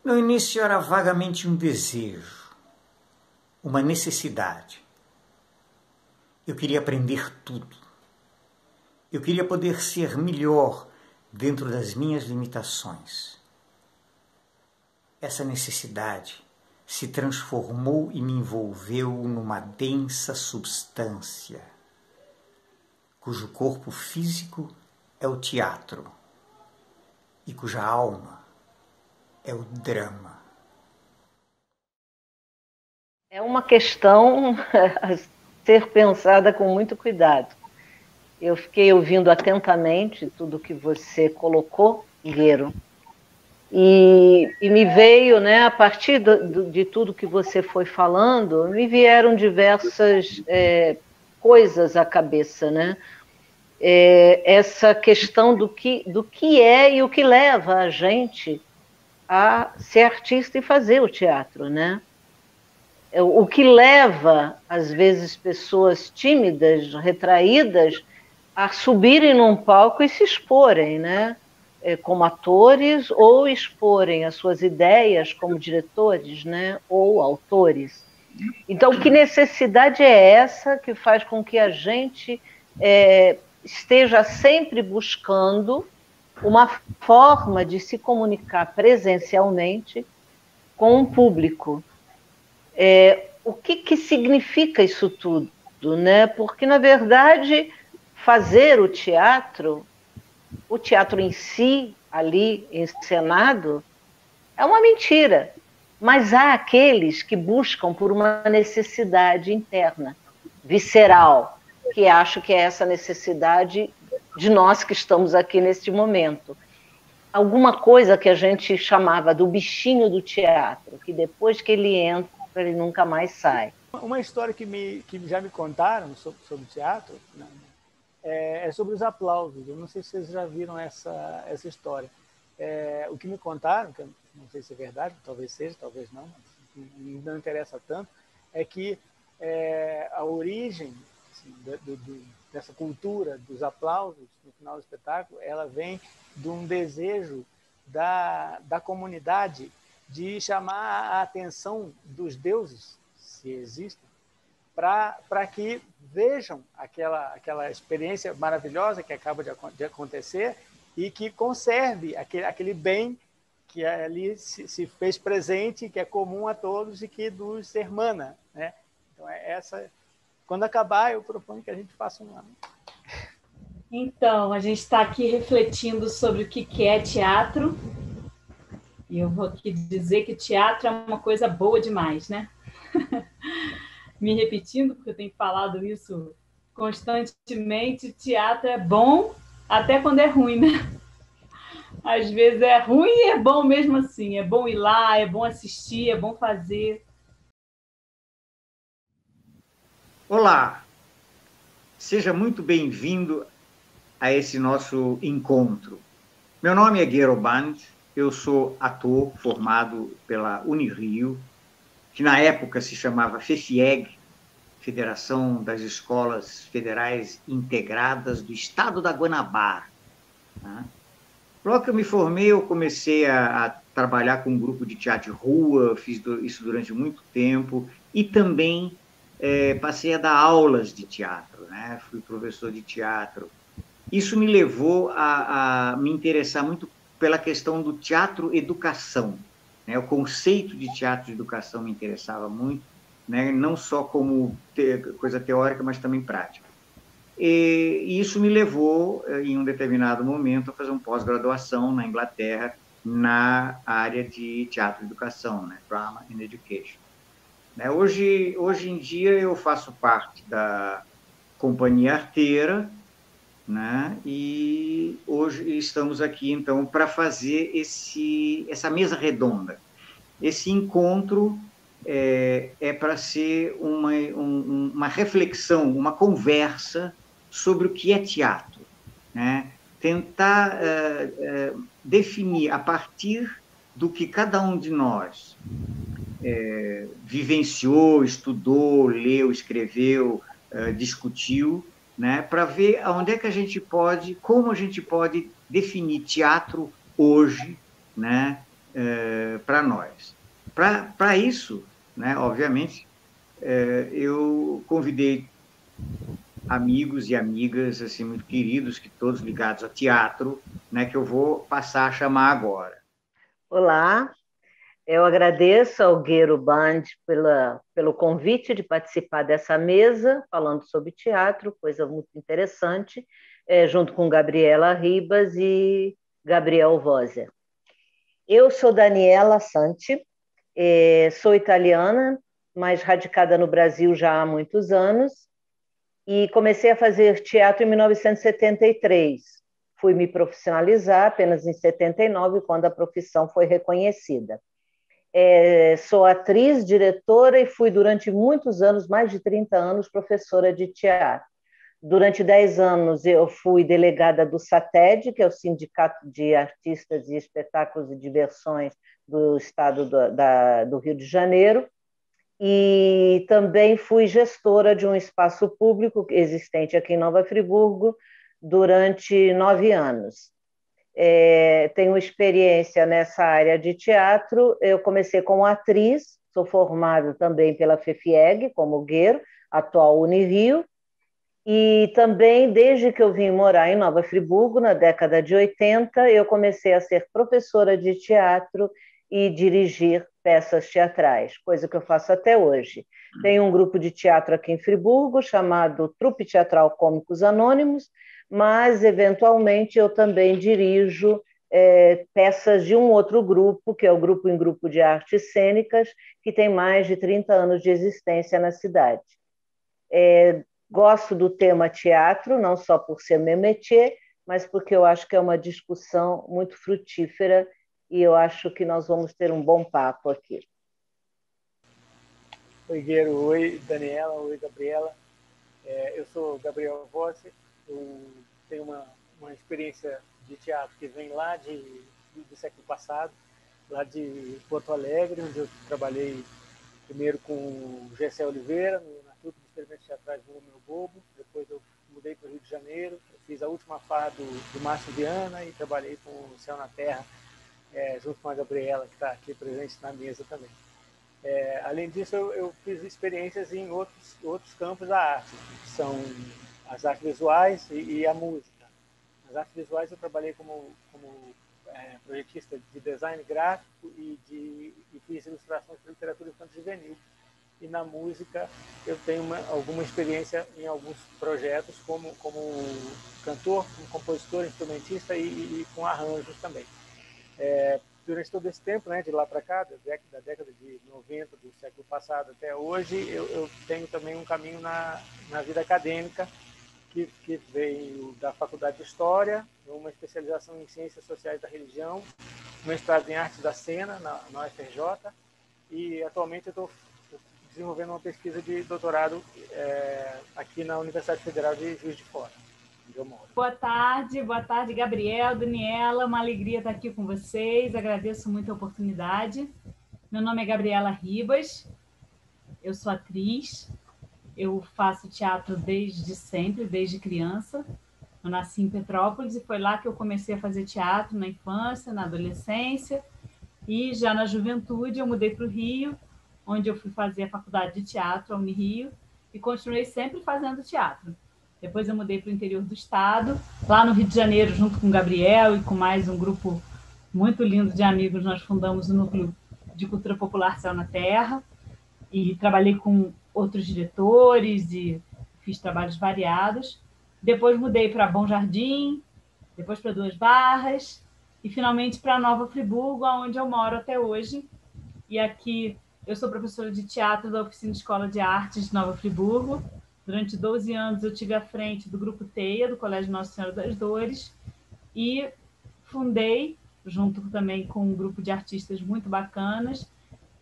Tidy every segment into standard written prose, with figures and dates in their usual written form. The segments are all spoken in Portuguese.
No início era vagamente um desejo, uma necessidade. Eu queria aprender tudo. Eu queria poder ser melhor dentro das minhas limitações. Essa necessidade se transformou e me envolveu numa densa substância, cujo corpo físico é o teatro e cuja alma é o drama. É uma questão a ser pensada com muito cuidado. Eu fiquei ouvindo atentamente tudo que você colocou, Guerreiro, e me veio, né, a partir de tudo que você foi falando, me vieram diversas coisas à cabeça, né? Essa questão do que é e o que leva a gente a ser artista e fazer o teatro, né? O que leva, às vezes, pessoas tímidas, retraídas, a subirem num palco e se exporem, né? Como atores, ou exporem as suas ideias como diretores, né? Ou autores. Então, que necessidade é essa que faz com que a gente esteja sempre buscando uma forma de se comunicar presencialmente com um público? O que significa isso tudo, né? Porque, na verdade, fazer o teatro em si, ali encenado, é uma mentira. Mas há aqueles que buscam por uma necessidade interna, visceral, que acho que é essa necessidade de nós que estamos aqui neste momento. Alguma coisa que a gente chamava do bichinho do teatro, que depois que ele entra, ele nunca mais sai. Uma história que já me contaram sobre teatro, né, é sobre os aplausos. Eu não sei se vocês já viram essa história. O que me contaram, que eu não sei se é verdade, talvez seja, talvez não, mas não interessa tanto, é que a origem assim, dessa cultura dos aplausos no final do espetáculo, ela vem de um desejo da comunidade de chamar a atenção dos deuses, se existem, para que vejam aquela experiência maravilhosa que acaba de acontecer e que conserve aquele bem que ali se fez presente, que é comum a todos e que nos hermana, né? Então, quando acabar, eu proponho que a gente faça um ano. Então, a gente está aqui refletindo sobre o que é teatro. E eu vou aqui dizer que teatro é uma coisa boa demais, né? Me repetindo, porque eu tenho falado isso constantemente, teatro é bom até quando é ruim, né? Às vezes é ruim e é bom mesmo assim. É bom ir lá, é bom assistir, é bom fazer. Olá, seja muito bem-vindo a esse nosso encontro. Meu nome é Guerreiro Band, eu sou ator formado pela Unirio, que na época se chamava FEFIEG, Federação das Escolas Federais Integradas do Estado da Guanabara. Logo que eu me formei, eu comecei a trabalhar com um grupo de teatro de rua, fiz isso durante muito tempo, e também passei a dar aulas de teatro, né? Fui professor de teatro. Isso me levou a me interessar muito pela questão do teatro-educação, né? O conceito de teatro-educação me interessava muito, né? Não só como coisa teórica, mas também prática. E isso me levou, em um determinado momento, a fazer uma pós-graduação na Inglaterra, na área de teatro-educação, né? Drama and Education. Hoje em dia, eu faço parte da Companhia Arteira, né? E hoje estamos aqui, então, para fazer essa mesa redonda. Esse encontro é para ser uma reflexão, uma conversa sobre o que é teatro, né? Tentar definir, a partir do que cada um de nós vivenciou, estudou, leu, escreveu, discutiu, né, para ver onde é que a gente pode, como a gente pode definir teatro hoje, né, para nós. Para isso, né, obviamente, eu convidei amigos e amigas assim, muito queridos, que todos ligados ao teatro, né, que eu vou passar a chamar agora. Olá, eu agradeço ao Gero Band pelo convite de participar dessa mesa, falando sobre teatro, coisa muito interessante, junto com Gabriela Ribas e Gabriel Voser. Eu sou Daniela Santi, sou italiana, mas radicada no Brasil já há muitos anos, e comecei a fazer teatro em 1973. Fui me profissionalizar apenas em 79, quando a profissão foi reconhecida. Sou atriz, diretora e fui durante muitos anos, mais de 30 anos, professora de teatro. Durante 10 anos eu fui delegada do SATED, que é o Sindicato de Artistas e Espetáculos e Diversões do Estado do Rio de Janeiro, e também fui gestora de um espaço público existente aqui em Nova Friburgo durante 9 anos. Tenho experiência nessa área de teatro. Eu comecei como atriz, sou formada também pela FEFIEG, como Gero, atual Unirio, e também, desde que eu vim morar em Nova Friburgo, na década de 80, eu comecei a ser professora de teatro e dirigir peças teatrais, coisa que eu faço até hoje. Tenho um grupo de teatro aqui em Friburgo, chamado Trupe Teatral Cômicos Anônimos, mas, eventualmente, eu também dirijo peças de um outro grupo, que é o Grupo em Grupo de Artes Cênicas, que tem mais de 30 anos de existência na cidade. Gosto do tema teatro, não só por ser meu métier, mas porque eu acho que é uma discussão muito frutífera e eu acho que nós vamos ter um bom papo aqui. Oi, Gero. Oi, Daniela. Oi, Gabriela. Eu sou Gabriel Voser. Eu tenho uma experiência de teatro que vem lá do século passado, lá de Porto Alegre, onde eu trabalhei primeiro com o Gessé Oliveira, na trupe de experimentos teatrais do Meu Bobo. Depois eu mudei para o Rio de Janeiro, fiz a última farra do Márcio Viana e trabalhei com o Céu na Terra, junto com a Gabriela, que está aqui presente na mesa também. Além disso, eu fiz experiências em outros campos da arte, que são as artes visuais e a música. Nas artes visuais eu trabalhei como projetista de design gráfico e fiz ilustrações para literatura infantil juvenil. E na música eu tenho alguma experiência em alguns projetos como cantor, como compositor, instrumentista e com arranjos também. Durante todo esse tempo, né, de lá para cá, da década de 90 do século passado até hoje, eu tenho também um caminho na vida acadêmica, que veio da Faculdade de História, uma especialização em Ciências Sociais da Religião, mestrado em Artes da Cena, na UFRJ, e atualmente eu estou desenvolvendo uma pesquisa de doutorado aqui na Universidade Federal de Juiz de Fora, onde eu moro. Boa tarde, Gabriel, Daniela, uma alegria estar aqui com vocês, agradeço muito a oportunidade. Meu nome é Gabriela Ribas, eu sou atriz, eu faço teatro desde sempre, desde criança. Eu nasci em Petrópolis e foi lá que eu comecei a fazer teatro na infância, na adolescência, e já na juventude eu mudei para o Rio, onde eu fui fazer a faculdade de teatro, a Unirio, e continuei sempre fazendo teatro. Depois eu mudei para o interior do estado, lá no Rio de Janeiro, junto com o Gabriel e com mais um grupo muito lindo de amigos, nós fundamos o Núcleo de Cultura Popular Céu na Terra, e trabalhei com outros diretores e fiz trabalhos variados. Depois mudei para Bom Jardim, depois para Duas Barras e finalmente para Nova Friburgo, onde eu moro até hoje. E aqui eu sou professora de teatro da Oficina Escola de Artes de Nova Friburgo. Durante 12 anos eu tive à frente do Grupo Teia, do Colégio Nossa Senhora das Dores, e fundei, junto também com um grupo de artistas muito bacanas,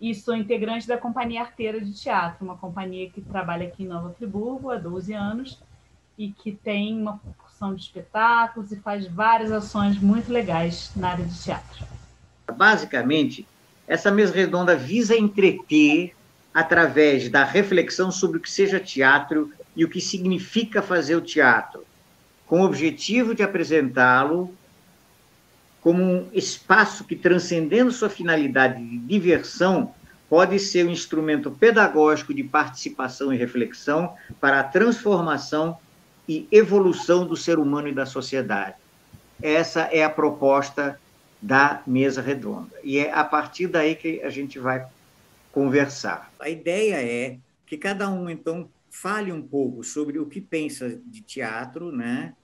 e sou integrante da Companhia Arteira de Teatro, uma companhia que trabalha aqui em Nova Friburgo há 12 anos e que tem uma porção de espetáculos e faz várias ações muito legais na área de teatro. Basicamente, essa mesa redonda visa entreter através da reflexão sobre o que seja teatro e o que significa fazer o teatro, com o objetivo de apresentá-lo como um espaço que, transcendendo sua finalidade de diversão, pode ser um instrumento pedagógico de participação e reflexão para a transformação e evolução do ser humano e da sociedade. Essa é a proposta da mesa redonda. E é a partir daí que a gente vai conversar. A ideia é que cada um, então, fale um pouco sobre o que pensa de teatro, né?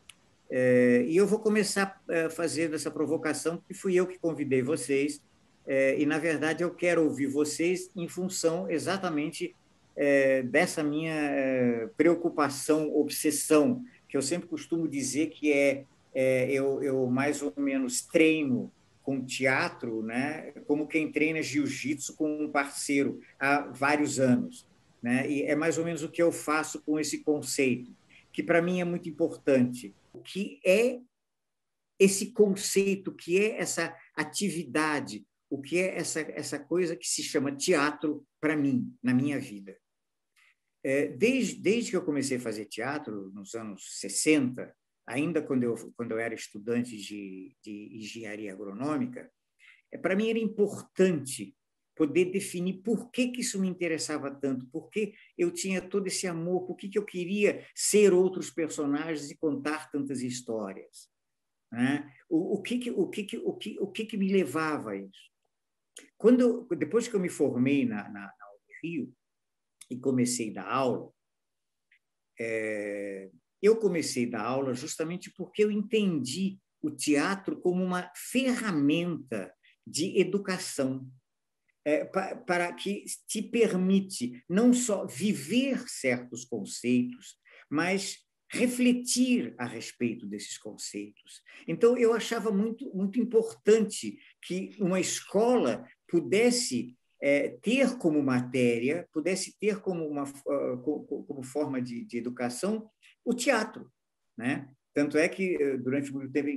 E eu vou começar fazendo essa provocação, porque fui eu que convidei vocês, e, na verdade, eu quero ouvir vocês em função exatamente dessa minha preocupação, obsessão, que eu sempre costumo dizer que eu mais ou menos treino com teatro, né, como quem treina jiu-jitsu com um parceiro há vários anos, né? E é mais ou menos o que eu faço com esse conceito, que para mim é muito importante. O que é esse conceito, o que é essa atividade, o que é essa coisa que se chama teatro para mim, na minha vida? Desde que eu comecei a fazer teatro, nos anos 60, ainda quando eu era estudante de engenharia agronômica, para mim era importante poder definir por que isso me interessava tanto, por que eu tinha todo esse amor, por que eu queria ser outros personagens e contar tantas histórias, né? O que me levava a isso? Depois que eu me formei na Rio e comecei a dar aula, eu comecei a dar aula justamente porque eu entendi o teatro como uma ferramenta de educação, para que te permite não só viver certos conceitos, mas refletir a respeito desses conceitos. Então, eu achava muito, muito importante que uma escola pudesse ter como matéria, pudesse ter como forma de educação o teatro, né? Tanto é que, durante muito tempo,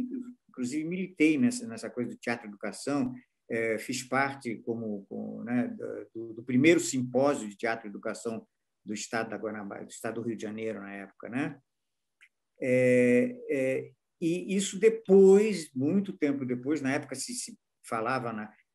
inclusive, militei nessa coisa do teatro-educação, fiz parte né, do primeiro simpósio de teatro e educação do estado da Guanabara, do estado do Rio de Janeiro, na época, né? E isso depois, muito tempo depois, na época se falava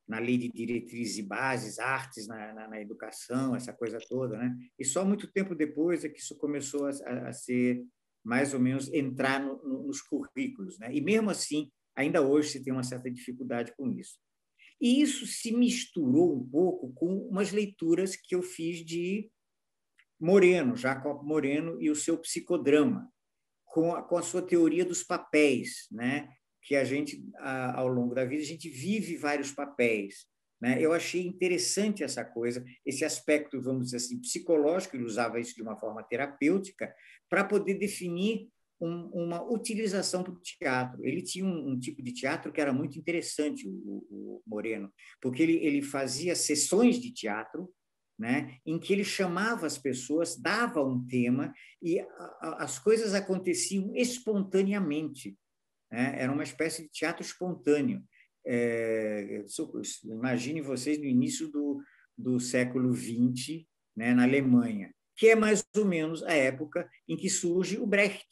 na lei de diretrizes e bases, artes na educação, essa coisa toda, né? E só muito tempo depois é que isso começou a ser, mais ou menos, entrar nos currículos, né? E mesmo assim, ainda hoje se tem uma certa dificuldade com isso. E isso se misturou um pouco com umas leituras que eu fiz de Moreno, Jacob Moreno, e o seu psicodrama, com a sua teoria dos papéis, né? Que a gente, ao longo da vida, a gente vive vários papéis, né? Eu achei interessante essa coisa, esse aspecto, vamos dizer assim, psicológico. Ele usava isso de uma forma terapêutica para poder definir uma utilização para o teatro. Ele tinha um tipo de teatro que era muito interessante, o Moreno, porque ele fazia sessões de teatro, né, em que ele chamava as pessoas, dava um tema e as coisas aconteciam espontaneamente, né? Era uma espécie de teatro espontâneo. Imagine vocês no início do século XX, né, na Alemanha, que é mais ou menos a época em que surge o Brecht,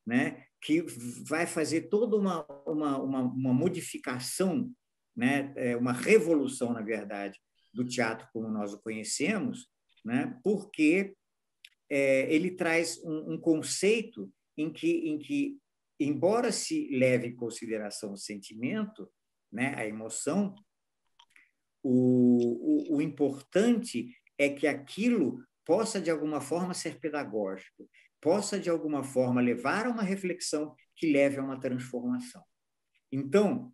né, que vai fazer toda uma modificação, né, uma revolução, na verdade, do teatro como nós o conhecemos, né, porque ele traz um conceito em que, embora se leve em consideração o sentimento, né, a emoção, o importante é que aquilo possa, de alguma forma, ser pedagógico, possa, de alguma forma, levar a uma reflexão que leve a uma transformação. Então,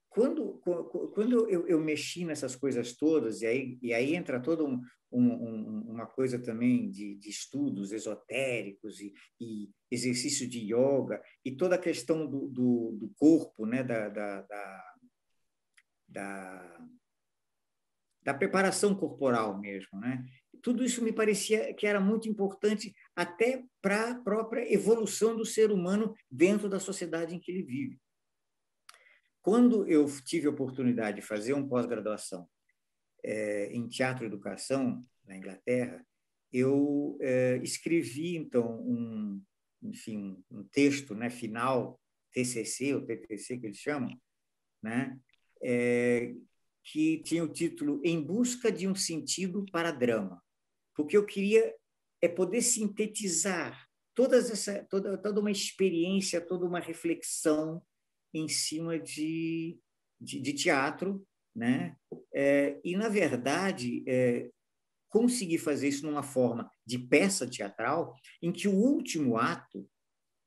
quando eu mexi nessas coisas todas, e aí entra toda uma coisa também de estudos esotéricos e exercício de yoga, e toda a questão do corpo, né, da preparação corporal mesmo, né? Tudo isso me parecia que era muito importante até para a própria evolução do ser humano dentro da sociedade em que ele vive. Quando eu tive a oportunidade de fazer uma pós-graduação em teatro e educação na Inglaterra, eu escrevi, então, um texto, né, final TCC, ou TTC, que eles chamam, né? Que tinha o título Em Busca de um Sentido para Drama, porque eu queria poder sintetizar toda uma experiência, toda uma reflexão em cima de teatro, né? E, na verdade, consegui fazer isso numa forma de peça teatral, em que o último ato,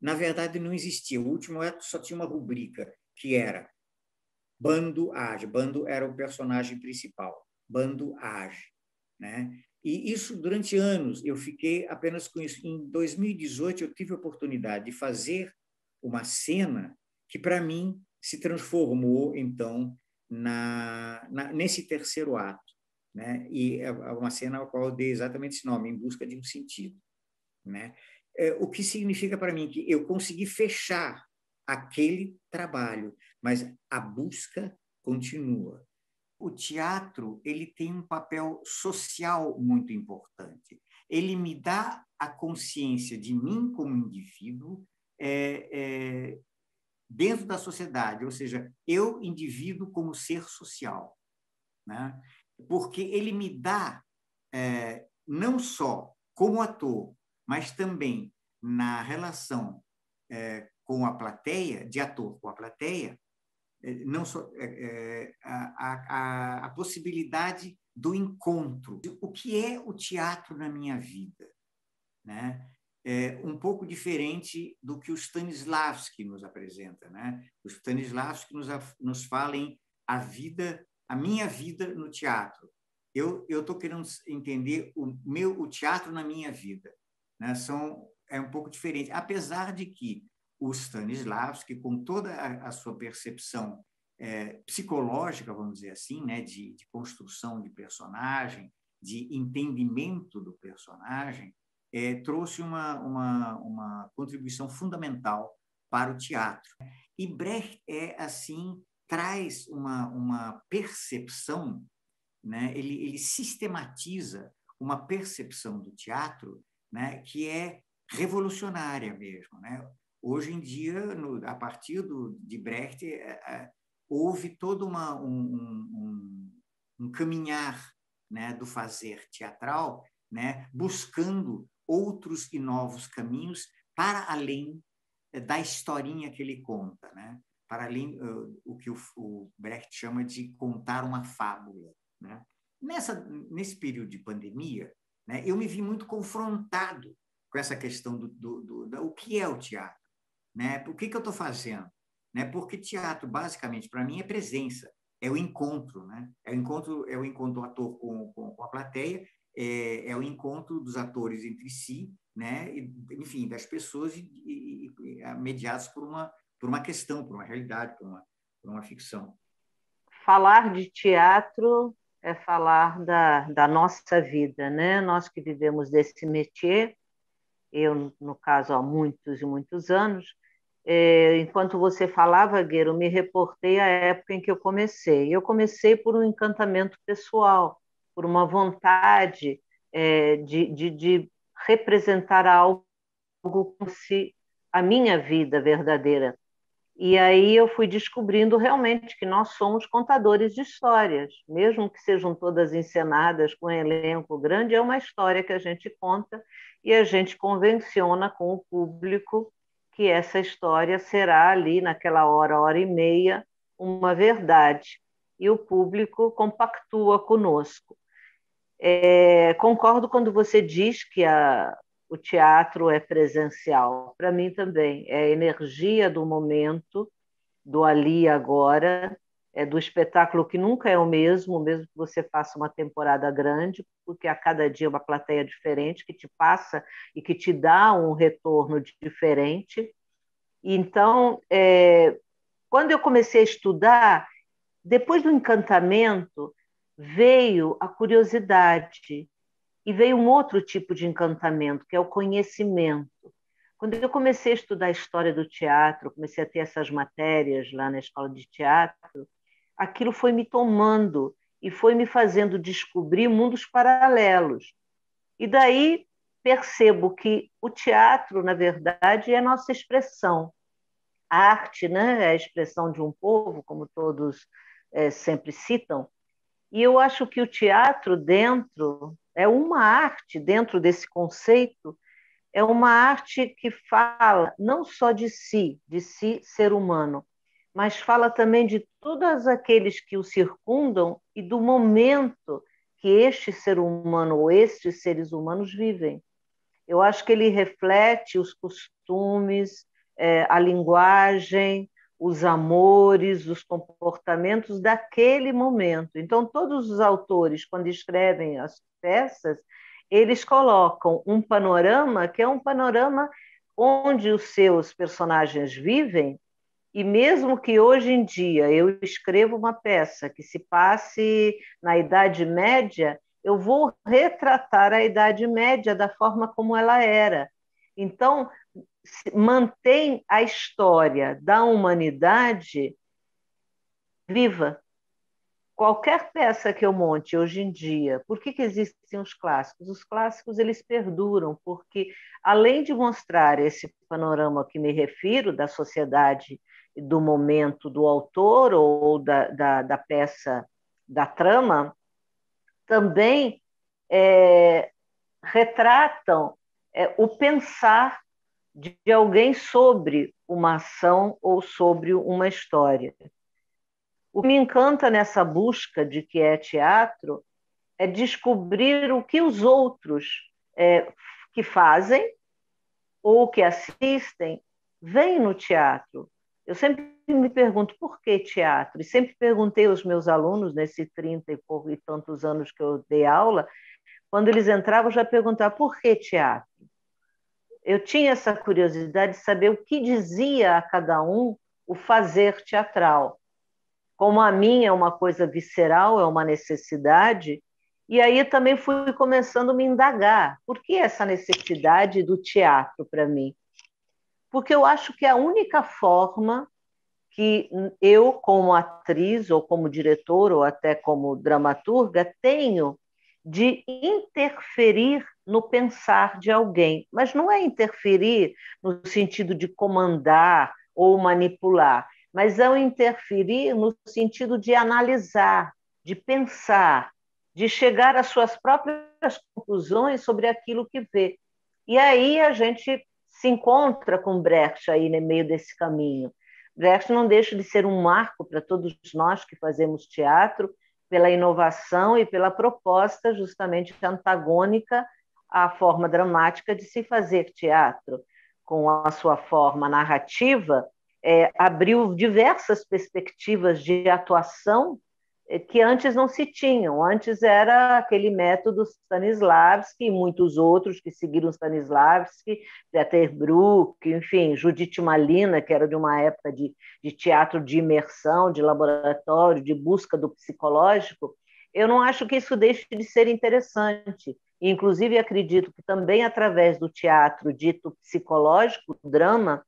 na verdade, não existia. O último ato só tinha uma rubrica, que era Bando age. Bando era o personagem principal. Bando age, né? E isso, durante anos, eu fiquei apenas com isso. Em 2018, eu tive a oportunidade de fazer uma cena que, para mim, se transformou, então, nesse terceiro ato, né? E é uma cena ao qual eu dei exatamente esse nome, Em Busca de um Sentido, né? O que significa para mim que eu consegui fechar aquele trabalho, mas a busca continua. O teatro, ele tem um papel social muito importante. Ele me dá a consciência de mim como indivíduo dentro da sociedade, ou seja, eu, indivíduo, como ser social, né? Porque ele me dá, não só como ator, mas também na relação com a plateia, de ator com a plateia, não só a possibilidade do encontro. O que é o teatro na minha vida, né? Um pouco diferente do que o Stanislavski nos apresenta, né? O Stanislavski nos fala em a minha vida no teatro. Eu estou querendo entender o teatro na minha vida, né? É um pouco diferente, apesar de que o Stanislavski, com toda a sua percepção psicológica, vamos dizer assim, né? de construção de personagem, de entendimento do personagem, trouxe uma contribuição fundamental para o teatro. E Brecht, assim, traz uma percepção, né? Ele sistematiza uma percepção do teatro, né? Que é revolucionária mesmo, né? Hoje em dia, a partir de Brecht, houve todo um caminhar, né? Do fazer teatral, né? Buscando outros e novos caminhos para além da historinha que ele conta, né? Para além o que o Brecht chama de contar uma fábula, né? Nesse período de pandemia, né, eu me vi muito confrontado com essa questão do que é o teatro, né? Por que eu estou fazendo? Né? Porque teatro, basicamente, para mim, é presença, é o encontro, né? É o encontro do ator com a plateia, é o encontro dos atores entre si, né? Enfim, das pessoas mediadas por uma questão, por uma realidade, por uma ficção. Falar de teatro é falar da nossa vida, né? Nós que vivemos desse métier, eu, no caso, há muitos e muitos anos, enquanto você falava, Gueiro, me reportei à época em que eu comecei. Eu comecei por um encantamento pessoal, por uma vontade de representar algo como se a minha vida verdadeira. E aí eu fui descobrindo realmente que nós somos contadores de histórias, mesmo que sejam todas encenadas com um elenco grande, é uma história que a gente conta e a gente convenciona com o público que essa história será ali naquela hora e meia, uma verdade. E o público compactua conosco. Concordo quando você diz que o teatro é presencial. Para mim também. É a energia do momento, do ali e agora, do espetáculo que nunca é o mesmo que você faça uma temporada grande, porque a cada dia uma plateia diferente que te passa e que te dá um retorno diferente. Então, quando eu comecei a estudar, depois do encantamento, veio a curiosidade e veio um outro tipo de encantamento, que é o conhecimento. Quando eu comecei a estudar a história do teatro, comecei a ter essas matérias lá na escola de teatro, aquilo foi me tomando e foi me fazendo descobrir mundos paralelos. E daí percebo que o teatro, na verdade, é a nossa expressão. a arte, né, é a expressão de um povo, como todos sempre citam, e eu acho que o teatro é uma arte dentro desse conceito, é uma arte que fala não só de si ser humano, mas fala também de todos aqueles que o circundam e do momento que este ser humano ou estes seres humanos vivem. Eu acho que ele reflete os costumes, a linguagem, os amores, os comportamentos daquele momento. Então, todos os autores, quando escrevem as peças, eles colocam um panorama que é um panorama onde os seus personagens vivem, e mesmo que hoje em dia eu escreva uma peça que se passe na Idade Média, eu vou retratar a Idade Média da forma como ela era. Então, mantém a história da humanidade viva. Qualquer peça que eu monte hoje em dia, por que existem os clássicos? Os clássicos eles perduram, porque além de mostrar esse panorama que me refiro, da sociedade, do momento do autor ou da peça, da trama, também retratam o pensar de alguém sobre uma ação ou sobre uma história. O que me encanta nessa busca de que é teatro é descobrir o que os outros que fazem ou que assistem veem no teatro. Eu sempre me pergunto por que teatro? E sempre perguntei aos meus alunos, nesses 30 e tantos anos que eu dei aula, quando eles entravam, eu já perguntava por que teatro? Eu tinha essa curiosidade de saber o que dizia a cada um o fazer teatral. Como a minha é uma coisa visceral, é uma necessidade, e aí também fui começando a me indagar. Por que essa necessidade do teatro para mim? Porque eu acho que é a única forma que eu, como atriz, ou como diretor, ou até como dramaturga, tenho de interferir no pensar de alguém. Mas não é interferir no sentido de comandar ou manipular, mas é o interferir no sentido de analisar, de pensar, de chegar às suas próprias conclusões sobre aquilo que vê. E aí a gente se encontra com Brecht aí no meio desse caminho. Brecht não deixa de ser um marco para todos nós que fazemos teatro, pela inovação e pela proposta justamente antagônica à forma dramática de se fazer teatro. Com a sua forma narrativa, abriu diversas perspectivas de atuação que antes não se tinham. Antes era aquele método Stanislavski e muitos outros que seguiram Stanislavski, Peter Brook, enfim, Judith Malina, que era de uma época de teatro de imersão, de laboratório, de busca do psicológico. Eu não acho que isso deixe de ser interessante. Inclusive, acredito que também através do teatro dito psicológico, drama,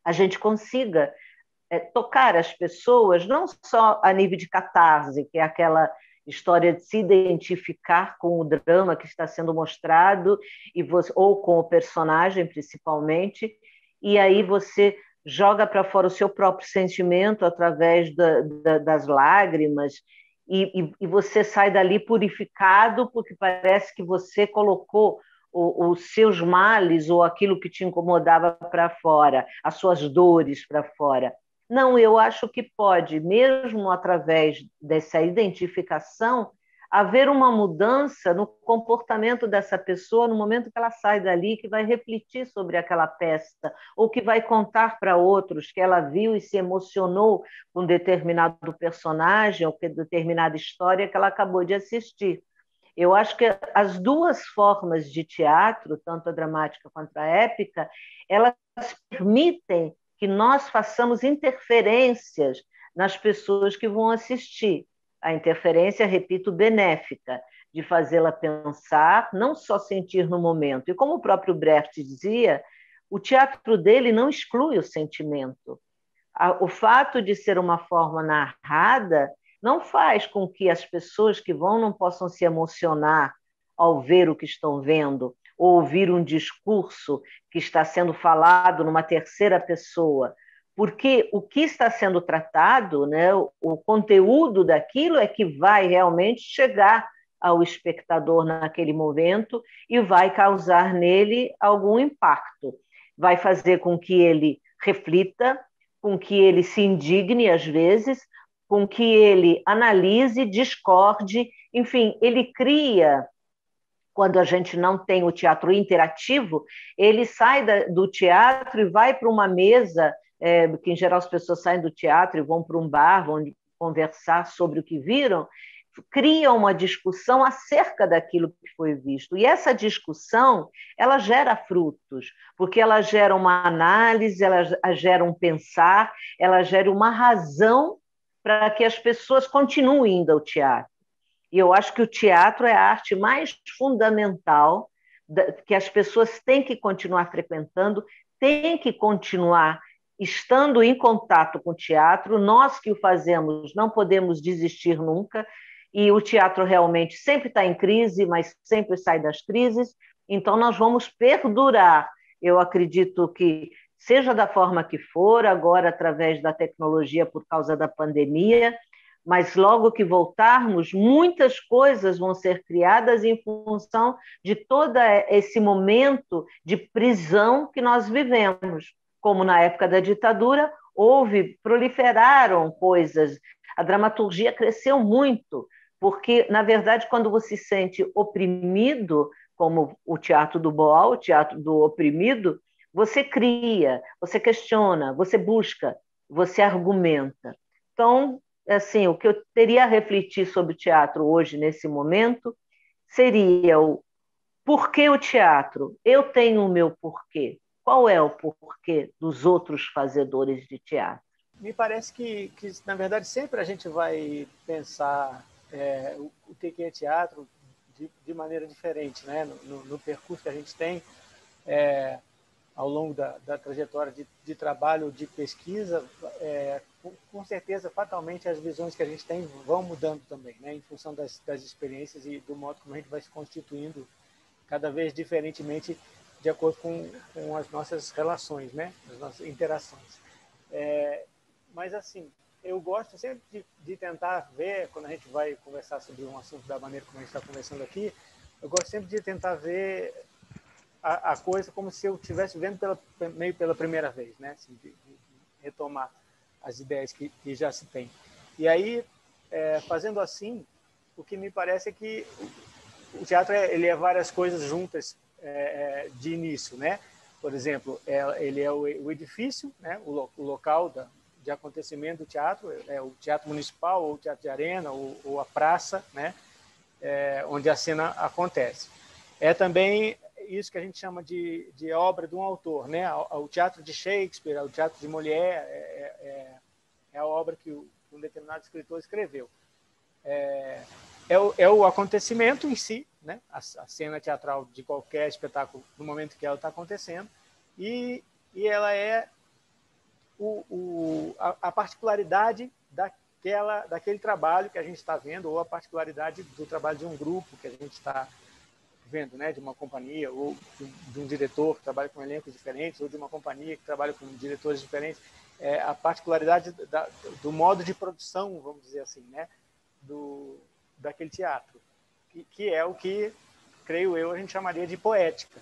a gente consiga tocar as pessoas, não só a nível de catarse, que é aquela história de se identificar com o drama que está sendo mostrado, ou com o personagem, principalmente, e aí você joga para fora o seu próprio sentimento através das lágrimas, e você sai dali purificado, porque parece que você colocou os seus males ou aquilo que te incomodava para fora, as suas dores para fora. Não, eu acho que pode, mesmo através dessa identificação, haver uma mudança no comportamento dessa pessoa no momento que ela sai dali, que vai refletir sobre aquela peça, ou que vai contar para outros que ela viu e se emocionou com determinado personagem ou com determinada história que ela acabou de assistir. Eu acho que as duas formas de teatro, tanto a dramática quanto a épica, elas permitem que nós façamos interferências nas pessoas que vão assistir. A interferência, repito, benéfica, de fazê-la pensar, não só sentir no momento. E como o próprio Brecht dizia, o teatro dele não exclui o sentimento. O fato de ser uma forma narrada não faz com que as pessoas que vão não possam se emocionar ao ver o que estão vendo, ou ouvir um discurso que está sendo falado numa terceira pessoa, porque o que está sendo tratado, né, o conteúdo daquilo é que vai realmente chegar ao espectador naquele momento e vai causar nele algum impacto. Vai fazer com que ele reflita, com que ele se indigne às vezes, com que ele analise, discorde, enfim, ele cria. Quando a gente não tem o teatro interativo, ele sai do teatro e vai para uma mesa, que em geral as pessoas saem do teatro e vão para um bar, vão conversar sobre o que viram, cria uma discussão acerca daquilo que foi visto. E essa discussão, ela gera frutos, porque ela gera uma análise, ela gera um pensar, ela gera uma razão para que as pessoas continuem indo ao teatro. E eu acho que o teatro é a arte mais fundamental que as pessoas têm que continuar frequentando, têm que continuar estando em contato com o teatro. Nós que o fazemos não podemos desistir nunca, e o teatro realmente sempre está em crise, mas sempre sai das crises, então nós vamos perdurar. Eu acredito que, seja da forma que for, agora através da tecnologia por causa da pandemia, mas logo que voltarmos, muitas coisas vão ser criadas em função de todo esse momento de prisão que nós vivemos. Como na época da ditadura, proliferaram coisas, a dramaturgia cresceu muito, porque, na verdade, quando você se sente oprimido, como o teatro do Boal, o teatro do oprimido, você cria, você questiona, você busca, você argumenta. Então, assim, o que eu teria a refletir sobre o teatro hoje, nesse momento, seria o porquê o teatro? Eu tenho o meu porquê. Qual é o porquê dos outros fazedores de teatro? Me parece que na verdade, sempre a gente vai pensar o que é teatro de maneira diferente, né? No percurso que a gente tem ao longo da trajetória de trabalho, de pesquisa, com certeza, fatalmente, as visões que a gente tem vão mudando também, né? Em função das experiências e do modo como a gente vai se constituindo cada vez diferentemente de acordo com as nossas relações, né? As nossas interações. Mas, assim, eu gosto sempre de tentar ver, quando a gente vai conversar sobre um assunto da maneira como a gente está conversando aqui, eu gosto sempre de tentar ver a coisa como se eu estivesse vendo meio pela primeira vez, né? Assim, de retomar as ideias que já se tem. E aí, fazendo assim, o que me parece é que o teatro ele é várias coisas juntas de início, né? Por exemplo, ele é o edifício, né? O local de acontecimento do teatro, é o teatro municipal, ou o teatro de arena, ou a praça, né? Onde a cena acontece. É também isso que a gente chama de obra de um autor, né? O teatro de Shakespeare, o teatro de Molière, é a obra que um determinado escritor escreveu. É o acontecimento em si, né? A cena teatral de qualquer espetáculo no momento que ela está acontecendo, e ela é a particularidade daquele trabalho que a gente está vendo, ou a particularidade do trabalho de um grupo que a gente está vendo, né, de uma companhia, ou de um diretor que trabalha com elencos diferentes, ou de uma companhia que trabalha com diretores diferentes. A particularidade do modo de produção, vamos dizer assim, né, daquele teatro, que é o que, creio eu, a gente chamaria de poética.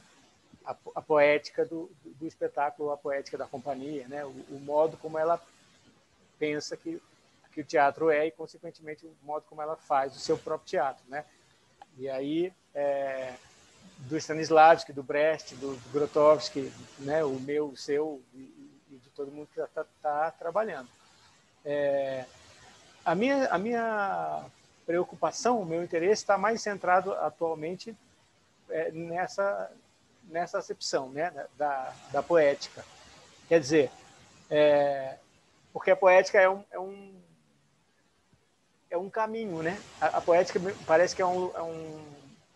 A poética do espetáculo, a poética da companhia, né, o modo como ela pensa que o teatro e, consequentemente, o modo como ela faz o seu próprio teatro, né? E aí, do Stanislavski, do Brecht, do Grotowski, né, o meu, o seu e de todo mundo que está trabalhando. A minha preocupação, o meu interesse está mais centrado atualmente nessa acepção, né, da poética. Quer dizer, porque a poética é um caminho, né? A poética parece que é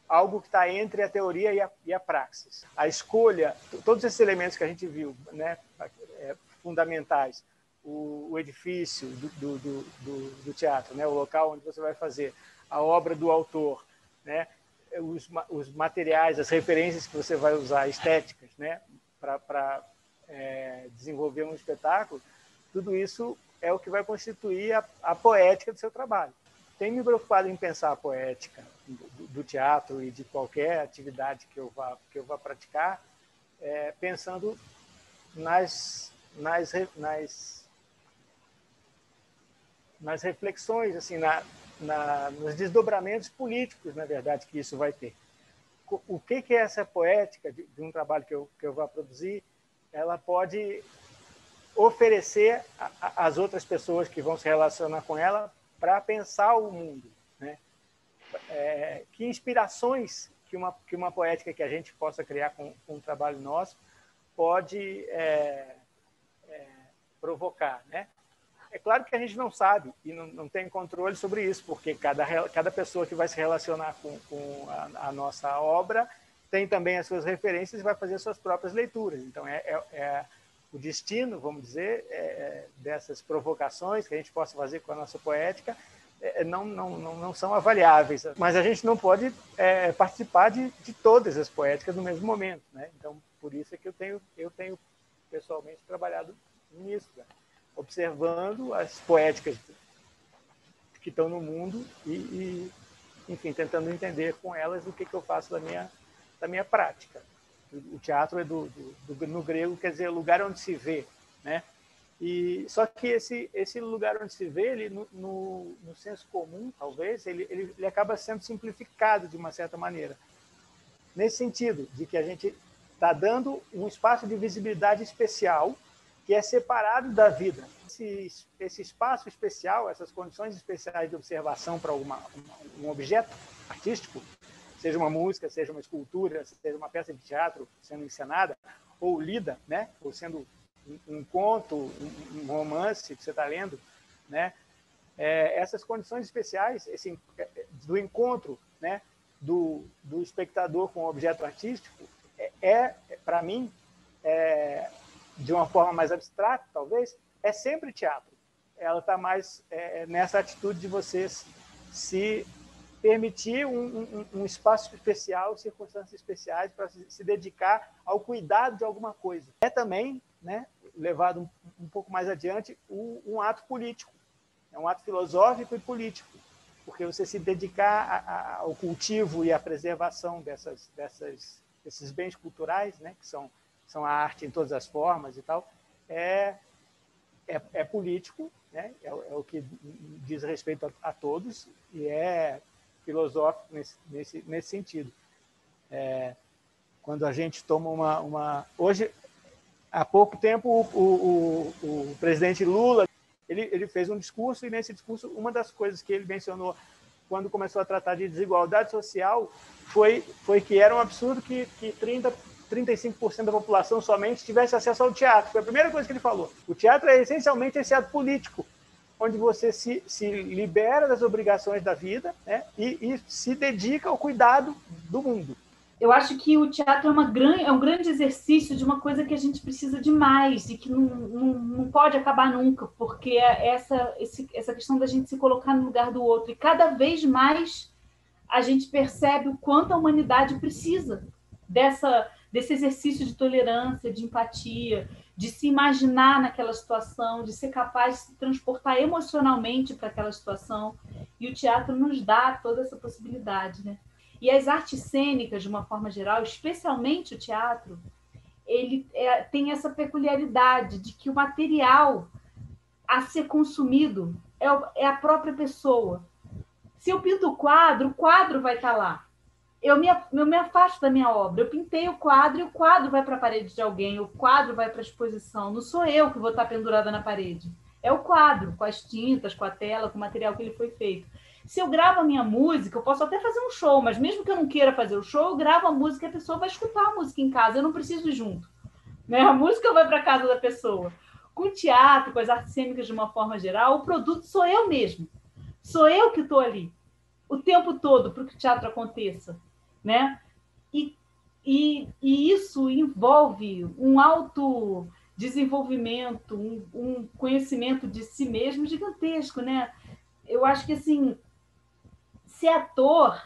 algo que está entre a teoria e a praxis. A escolha, todos esses elementos que a gente viu, né, fundamentais, o edifício do teatro, né, o local onde você vai fazer, a obra do autor, né, os materiais, as referências que você vai usar, estéticas, né, para desenvolver um espetáculo, tudo isso é o que vai constituir a poética do seu trabalho. Tenho me preocupado em pensar a poética do teatro e de qualquer atividade que eu vá praticar, pensando nas reflexões, assim, nos desdobramentos políticos, na verdade, que isso vai ter. O que é essa poética de um trabalho que eu vá produzir? Ela pode oferecer às outras pessoas que vão se relacionar com ela para pensar o mundo, né? Que inspirações que uma poética que a gente possa criar com um trabalho nosso pode provocar, né? É claro que a gente não sabe e não tem controle sobre isso, porque cada pessoa que vai se relacionar com a nossa obra tem também as suas referências e vai fazer as suas próprias leituras. Então, o destino, vamos dizer, dessas provocações que a gente possa fazer com a nossa poética não são avaliáveis. Mas a gente não pode participar de todas as poéticas no mesmo momento, né? Então, por isso é que eu tenho pessoalmente trabalhado nisso, né? Observando as poéticas que estão no mundo e, enfim, tentando entender com elas o que eu faço da minha prática. O teatro no grego quer dizer lugar onde se vê, né? E só que esse lugar onde se vê, ele no senso comum, talvez, ele acaba sendo simplificado de uma certa maneira. Nesse sentido, de que a gente está dando um espaço de visibilidade especial que é separado da vida. Esse espaço especial, essas condições especiais de observação para um objeto artístico, seja uma música, seja uma escultura, seja uma peça de teatro sendo encenada ou lida, né? Ou sendo um conto, um romance que você está lendo, né? Essas condições especiais, do encontro, né, do espectador com o objeto artístico, para mim, de uma forma mais abstrata, talvez, é sempre teatro. Ela está mais nessa atitude de vocês se permitir um espaço especial, circunstâncias especiais para se dedicar ao cuidado de alguma coisa. É também, né, levado um pouco mais adiante, um ato político. É um ato filosófico e político, porque você se dedicar ao cultivo e à preservação desses bens culturais, né, que são a arte em todas as formas e tal, é político, né? É o que diz respeito a todos e é filosófico nesse sentido. Quando a gente toma Hoje, há pouco tempo, o presidente Lula ele fez um discurso, e nesse discurso, uma das coisas que ele mencionou quando começou a tratar de desigualdade social foi que era um absurdo que 35% da população somente tivesse acesso ao teatro. Foi a primeira coisa que ele falou. O teatro é essencialmente esse ato político, onde você se libera das obrigações da vida, né, e se dedica ao cuidado do mundo. Eu acho que o teatro é um grande exercício de uma coisa que a gente precisa de mais e que não pode acabar nunca, porque essa questão da gente se colocar no lugar do outro. E cada vez mais a gente percebe o quanto a humanidade precisa desse exercício de tolerância, de empatia, de se imaginar naquela situação, de ser capaz de se transportar emocionalmente para aquela situação. E o teatro nos dá toda essa possibilidade, né? E as artes cênicas, de uma forma geral, especialmente o teatro, ele tem essa peculiaridade de que o material a ser consumido é a própria pessoa. Se eu pinto o quadro vai estar lá. Eu me afasto da minha obra. Eu pintei o quadro e o quadro vai para a parede de alguém, o quadro vai para a exposição. Não sou eu que vou estar pendurada na parede. É o quadro, com as tintas, com a tela, com o material que ele foi feito. Se eu gravo a minha música, eu posso até fazer um show, mas mesmo que eu não queira fazer o show, eu gravo a música e a pessoa vai escutar a música em casa. Eu não preciso ir junto, né? A música vai para a casa da pessoa. Com o teatro, com as artes cênicas de uma forma geral, o produto sou eu mesmo. Sou eu que estou ali o tempo todo para que o teatro aconteça, né? E isso envolve um autodesenvolvimento, um conhecimento de si mesmo gigantesco, né? Eu acho que, assim, ser ator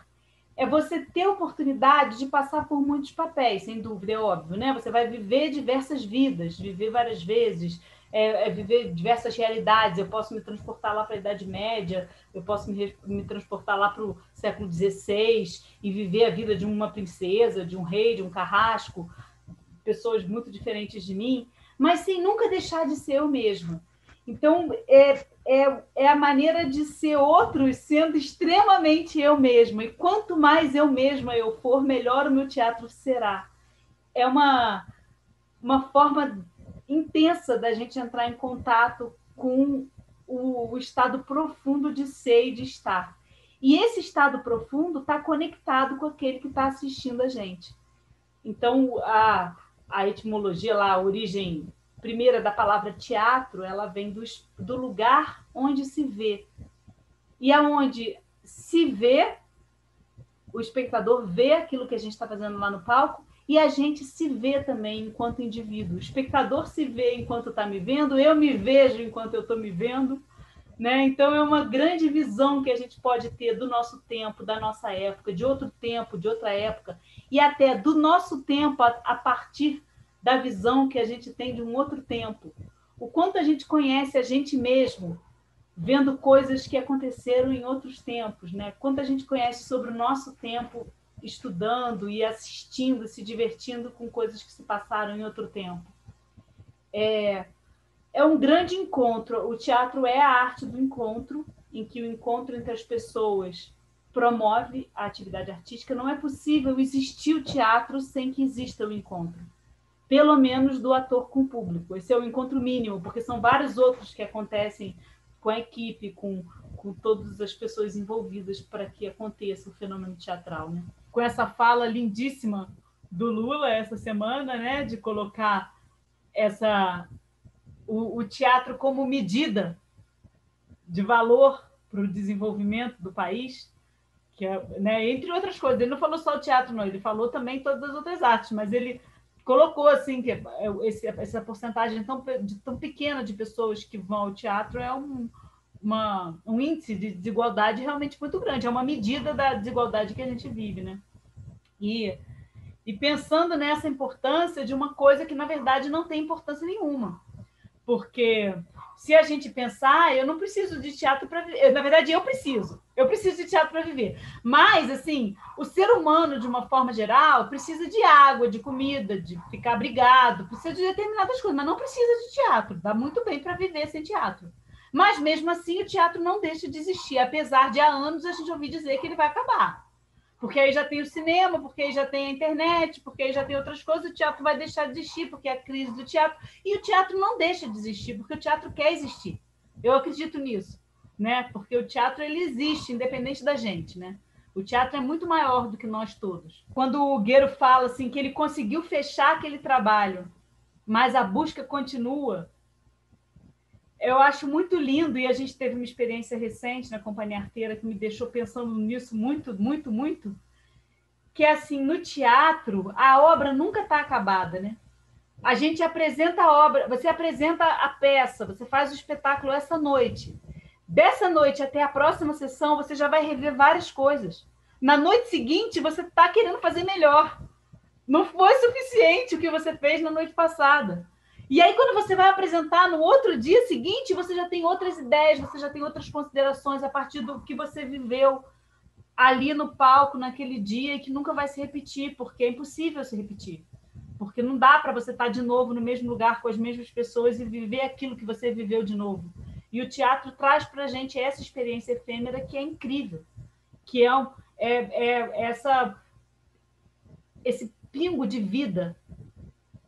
é você ter a oportunidade de passar por muitos papéis, sem dúvida, é óbvio, né? Você vai viver diversas vidas, viver várias vezes, viver diversas realidades. Eu posso me transportar lá para a Idade Média, eu posso me transportar lá para o século XVI e viver a vida de uma princesa, de um rei, de um carrasco, pessoas muito diferentes de mim, mas sem nunca deixar de ser eu mesma. Então, é a maneira de ser outros sendo extremamente eu mesma. E quanto mais eu mesma eu for, melhor o meu teatro será. É uma forma intensa da gente entrar em contato com o estado profundo de ser e de estar. E esse estado profundo está conectado com aquele que está assistindo a gente. Então, a etimologia lá, a origem primeira da palavra teatro, ela vem do lugar onde se vê. E aonde se vê, o espectador vê aquilo que a gente está fazendo lá no palco, e a gente se vê também enquanto indivíduo. O espectador se vê enquanto está me vendo, eu me vejo enquanto eu estou me vendo. Né? Então, é uma grande visão que a gente pode ter do nosso tempo, da nossa época, de outro tempo, de outra época, e até do nosso tempo a partir da visão que a gente tem de um outro tempo. O quanto a gente conhece a gente mesmo, vendo coisas que aconteceram em outros tempos, né? Quanto a gente conhece sobre o nosso tempo, estudando e assistindo, se divertindo com coisas que se passaram em outro tempo. É um grande encontro. O teatro é a arte do encontro, em que o encontro entre as pessoas promove a atividade artística. Não é possível existir o teatro sem que exista o encontro. Pelo menos do ator com o público. Esse é o encontro mínimo, porque são vários outros que acontecem com a equipe, com todas as pessoas envolvidas para que aconteça o fenômeno teatral. Né? Com essa fala lindíssima do Lula essa semana, né, de colocar o teatro como medida de valor para o desenvolvimento do país, que né, entre outras coisas. Ele não falou só o teatro, não, ele falou também todas as outras artes, mas ele colocou assim que essa porcentagem tão pequena de pessoas que vão ao teatro é um índice de desigualdade realmente muito grande, é uma medida da desigualdade que a gente vive, né? E pensando nessa importância de uma coisa que, na verdade, não tem importância nenhuma. Porque se a gente pensar, eu não preciso de teatro para viver. Na verdade, eu preciso de teatro para viver. Mas, assim, o ser humano, de uma forma geral, precisa de água, de comida, de ficar abrigado, precisa de determinadas coisas, mas não precisa de teatro. Dá muito bem para viver sem teatro. Mas, mesmo assim, o teatro não deixa de existir, apesar de há anos a gente ouvir dizer que ele vai acabar. Porque aí já tem o cinema, porque aí já tem a internet, porque aí já tem outras coisas, o teatro vai deixar de existir, porque é a crise do teatro. E o teatro não deixa de existir, porque o teatro quer existir. Eu acredito nisso, né? Porque o teatro ele existe, independente da gente, né? O teatro é muito maior do que nós todos. Quando o Guero fala assim, que ele conseguiu fechar aquele trabalho, mas a busca continua, eu acho muito lindo, e a gente teve uma experiência recente na Companhia Arteira que me deixou pensando nisso muito, muito, muito, que é assim, no teatro, a obra nunca está acabada, né? A gente apresenta a obra, você apresenta a peça, você faz o espetáculo essa noite. Dessa noite até a próxima sessão, você já vai rever várias coisas. Na noite seguinte, você está querendo fazer melhor. Não foi suficiente o que você fez na noite passada. E aí, quando você vai apresentar no outro dia seguinte, você já tem outras ideias, você já tem outras considerações a partir do que você viveu ali no palco, naquele dia, e que nunca vai se repetir, porque é impossível se repetir. Porque não dá para você estar de novo no mesmo lugar com as mesmas pessoas e viver aquilo que você viveu de novo. E o teatro traz para a gente essa experiência efêmera que é incrível, que esse pingo de vida,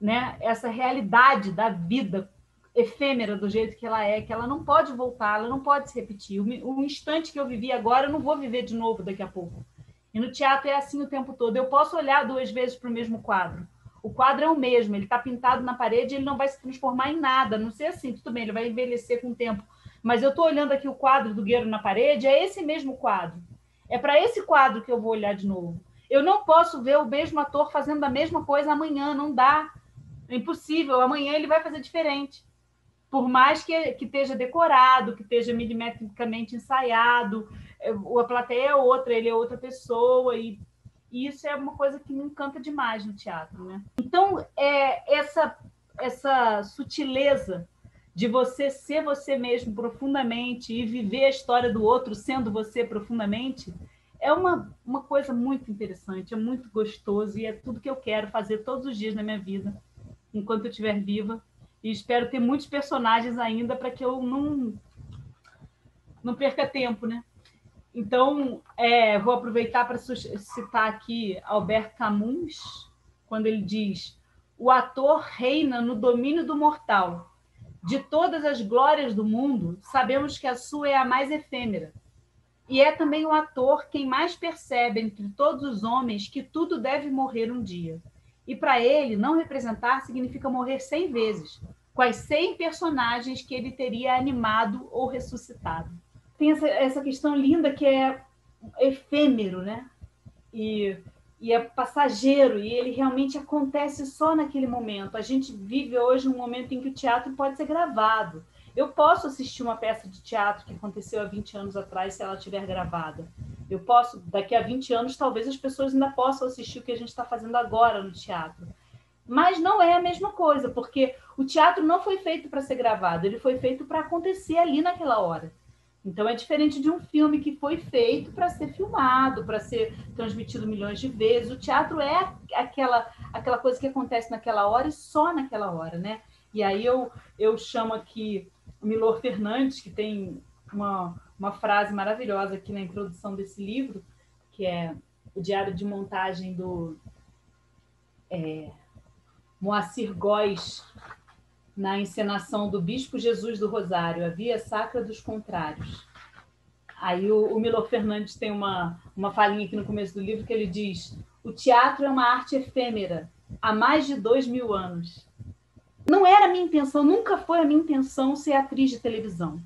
né? Essa realidade da vida efêmera do jeito que ela não pode voltar, ela não pode se repetir. O instante que eu vivi agora, eu não vou viver de novo daqui a pouco. E no teatro é assim o tempo todo. Eu posso olhar 2 vezes para o mesmo quadro. O quadro é o mesmo, ele está pintado na parede, ele não vai se transformar em nada, não sei assim, tudo bem, ele vai envelhecer com o tempo. Mas eu estou olhando aqui o quadro do Guero na parede, é esse mesmo quadro. É para esse quadro que eu vou olhar de novo. Eu não posso ver o mesmo ator fazendo a mesma coisa amanhã, não dá. É impossível, amanhã ele vai fazer diferente. Por mais que esteja decorado, que esteja milimetricamente ensaiado, a plateia é outra, ele é outra pessoa, e isso é uma coisa que me encanta demais no teatro, né? Então, essa sutileza de você ser você mesmo profundamente e viver a história do outro sendo você profundamente, é uma coisa muito interessante, é muito gostoso e é tudo que eu quero fazer todos os dias na minha vida, enquanto eu estiver viva. E espero ter muitos personagens ainda para que eu não perca tempo, né? Então, vou aproveitar para citar aqui Albert Camus, quando ele diz: o ator reina no domínio do mortal. De todas as glórias do mundo, sabemos que a sua é a mais efêmera. E é também o ator quem mais percebe entre todos os homens que tudo deve morrer um dia. E para ele, não representar significa morrer 100 vezes, com as 100 personagens que ele teria animado ou ressuscitado. Tem essa questão linda que é efêmero, né? E é passageiro, e ele realmente acontece só naquele momento. A gente vive hoje um momento em que o teatro pode ser gravado. Eu posso assistir uma peça de teatro que aconteceu há 20 anos atrás, se ela estiver gravada. Eu posso, daqui a 20 anos, talvez as pessoas ainda possam assistir o que a gente está fazendo agora no teatro. Mas não é a mesma coisa, porque o teatro não foi feito para ser gravado, ele foi feito para acontecer ali naquela hora. Então, é diferente de um filme que foi feito para ser filmado, para ser transmitido milhões de vezes. O teatro é aquela coisa que acontece naquela hora e só naquela hora, né? E aí eu chamo aqui o Milor Fernandes, que tem uma frase maravilhosa aqui na introdução desse livro, que é o diário de montagem do Moacir Góes, na encenação do Bispo Jesus do Rosário, a Via Sacra dos Contrários. Aí o Milor Fernandes tem uma falinha aqui no começo do livro que ele diz: o teatro é uma arte efêmera, há mais de 2000 anos. Não era a minha intenção, nunca foi a minha intenção ser atriz de televisão.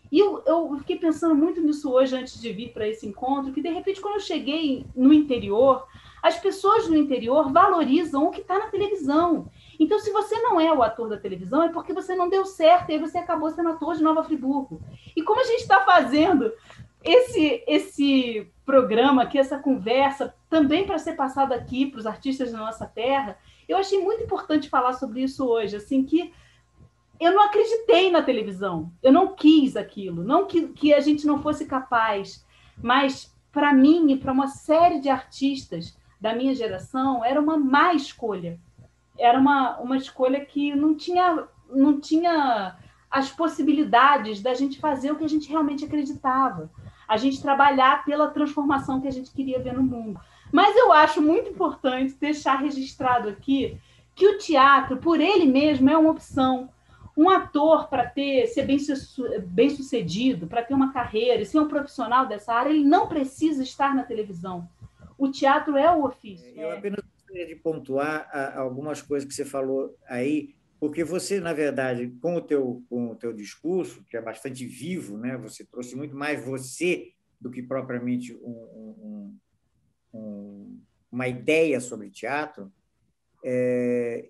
E eu fiquei pensando muito nisso hoje, antes de vir para esse encontro, que de repente, quando eu cheguei no interior, as pessoas no interior valorizam o que está na televisão. Então, se você não é o ator da televisão, é porque você não deu certo, e aí você acabou sendo ator de Nova Friburgo. E como a gente está fazendo esse programa aqui, essa conversa, também para ser passado aqui para os artistas da nossa terra, eu achei muito importante falar sobre isso hoje, assim, que eu não acreditei na televisão, eu não quis aquilo, não que a gente não fosse capaz, mas para mim e para uma série de artistas da minha geração, era uma má escolha. Era uma escolha que não tinha as possibilidades da gente fazer o que a gente realmente acreditava, a gente trabalhar pela transformação que a gente queria ver no mundo. Mas eu acho muito importante deixar registrado aqui que o teatro, por ele mesmo, é uma opção. Um ator, para ser bem-sucedido, para ter uma carreira e ser um profissional dessa área, ele não precisa estar na televisão. O teatro é o ofício. Eu apenas gostaria de pontuar algumas coisas que você falou aí, porque você, na verdade, com o teu discurso, que é bastante vivo, né? Você trouxe muito mais você do que propriamente uma ideia sobre teatro.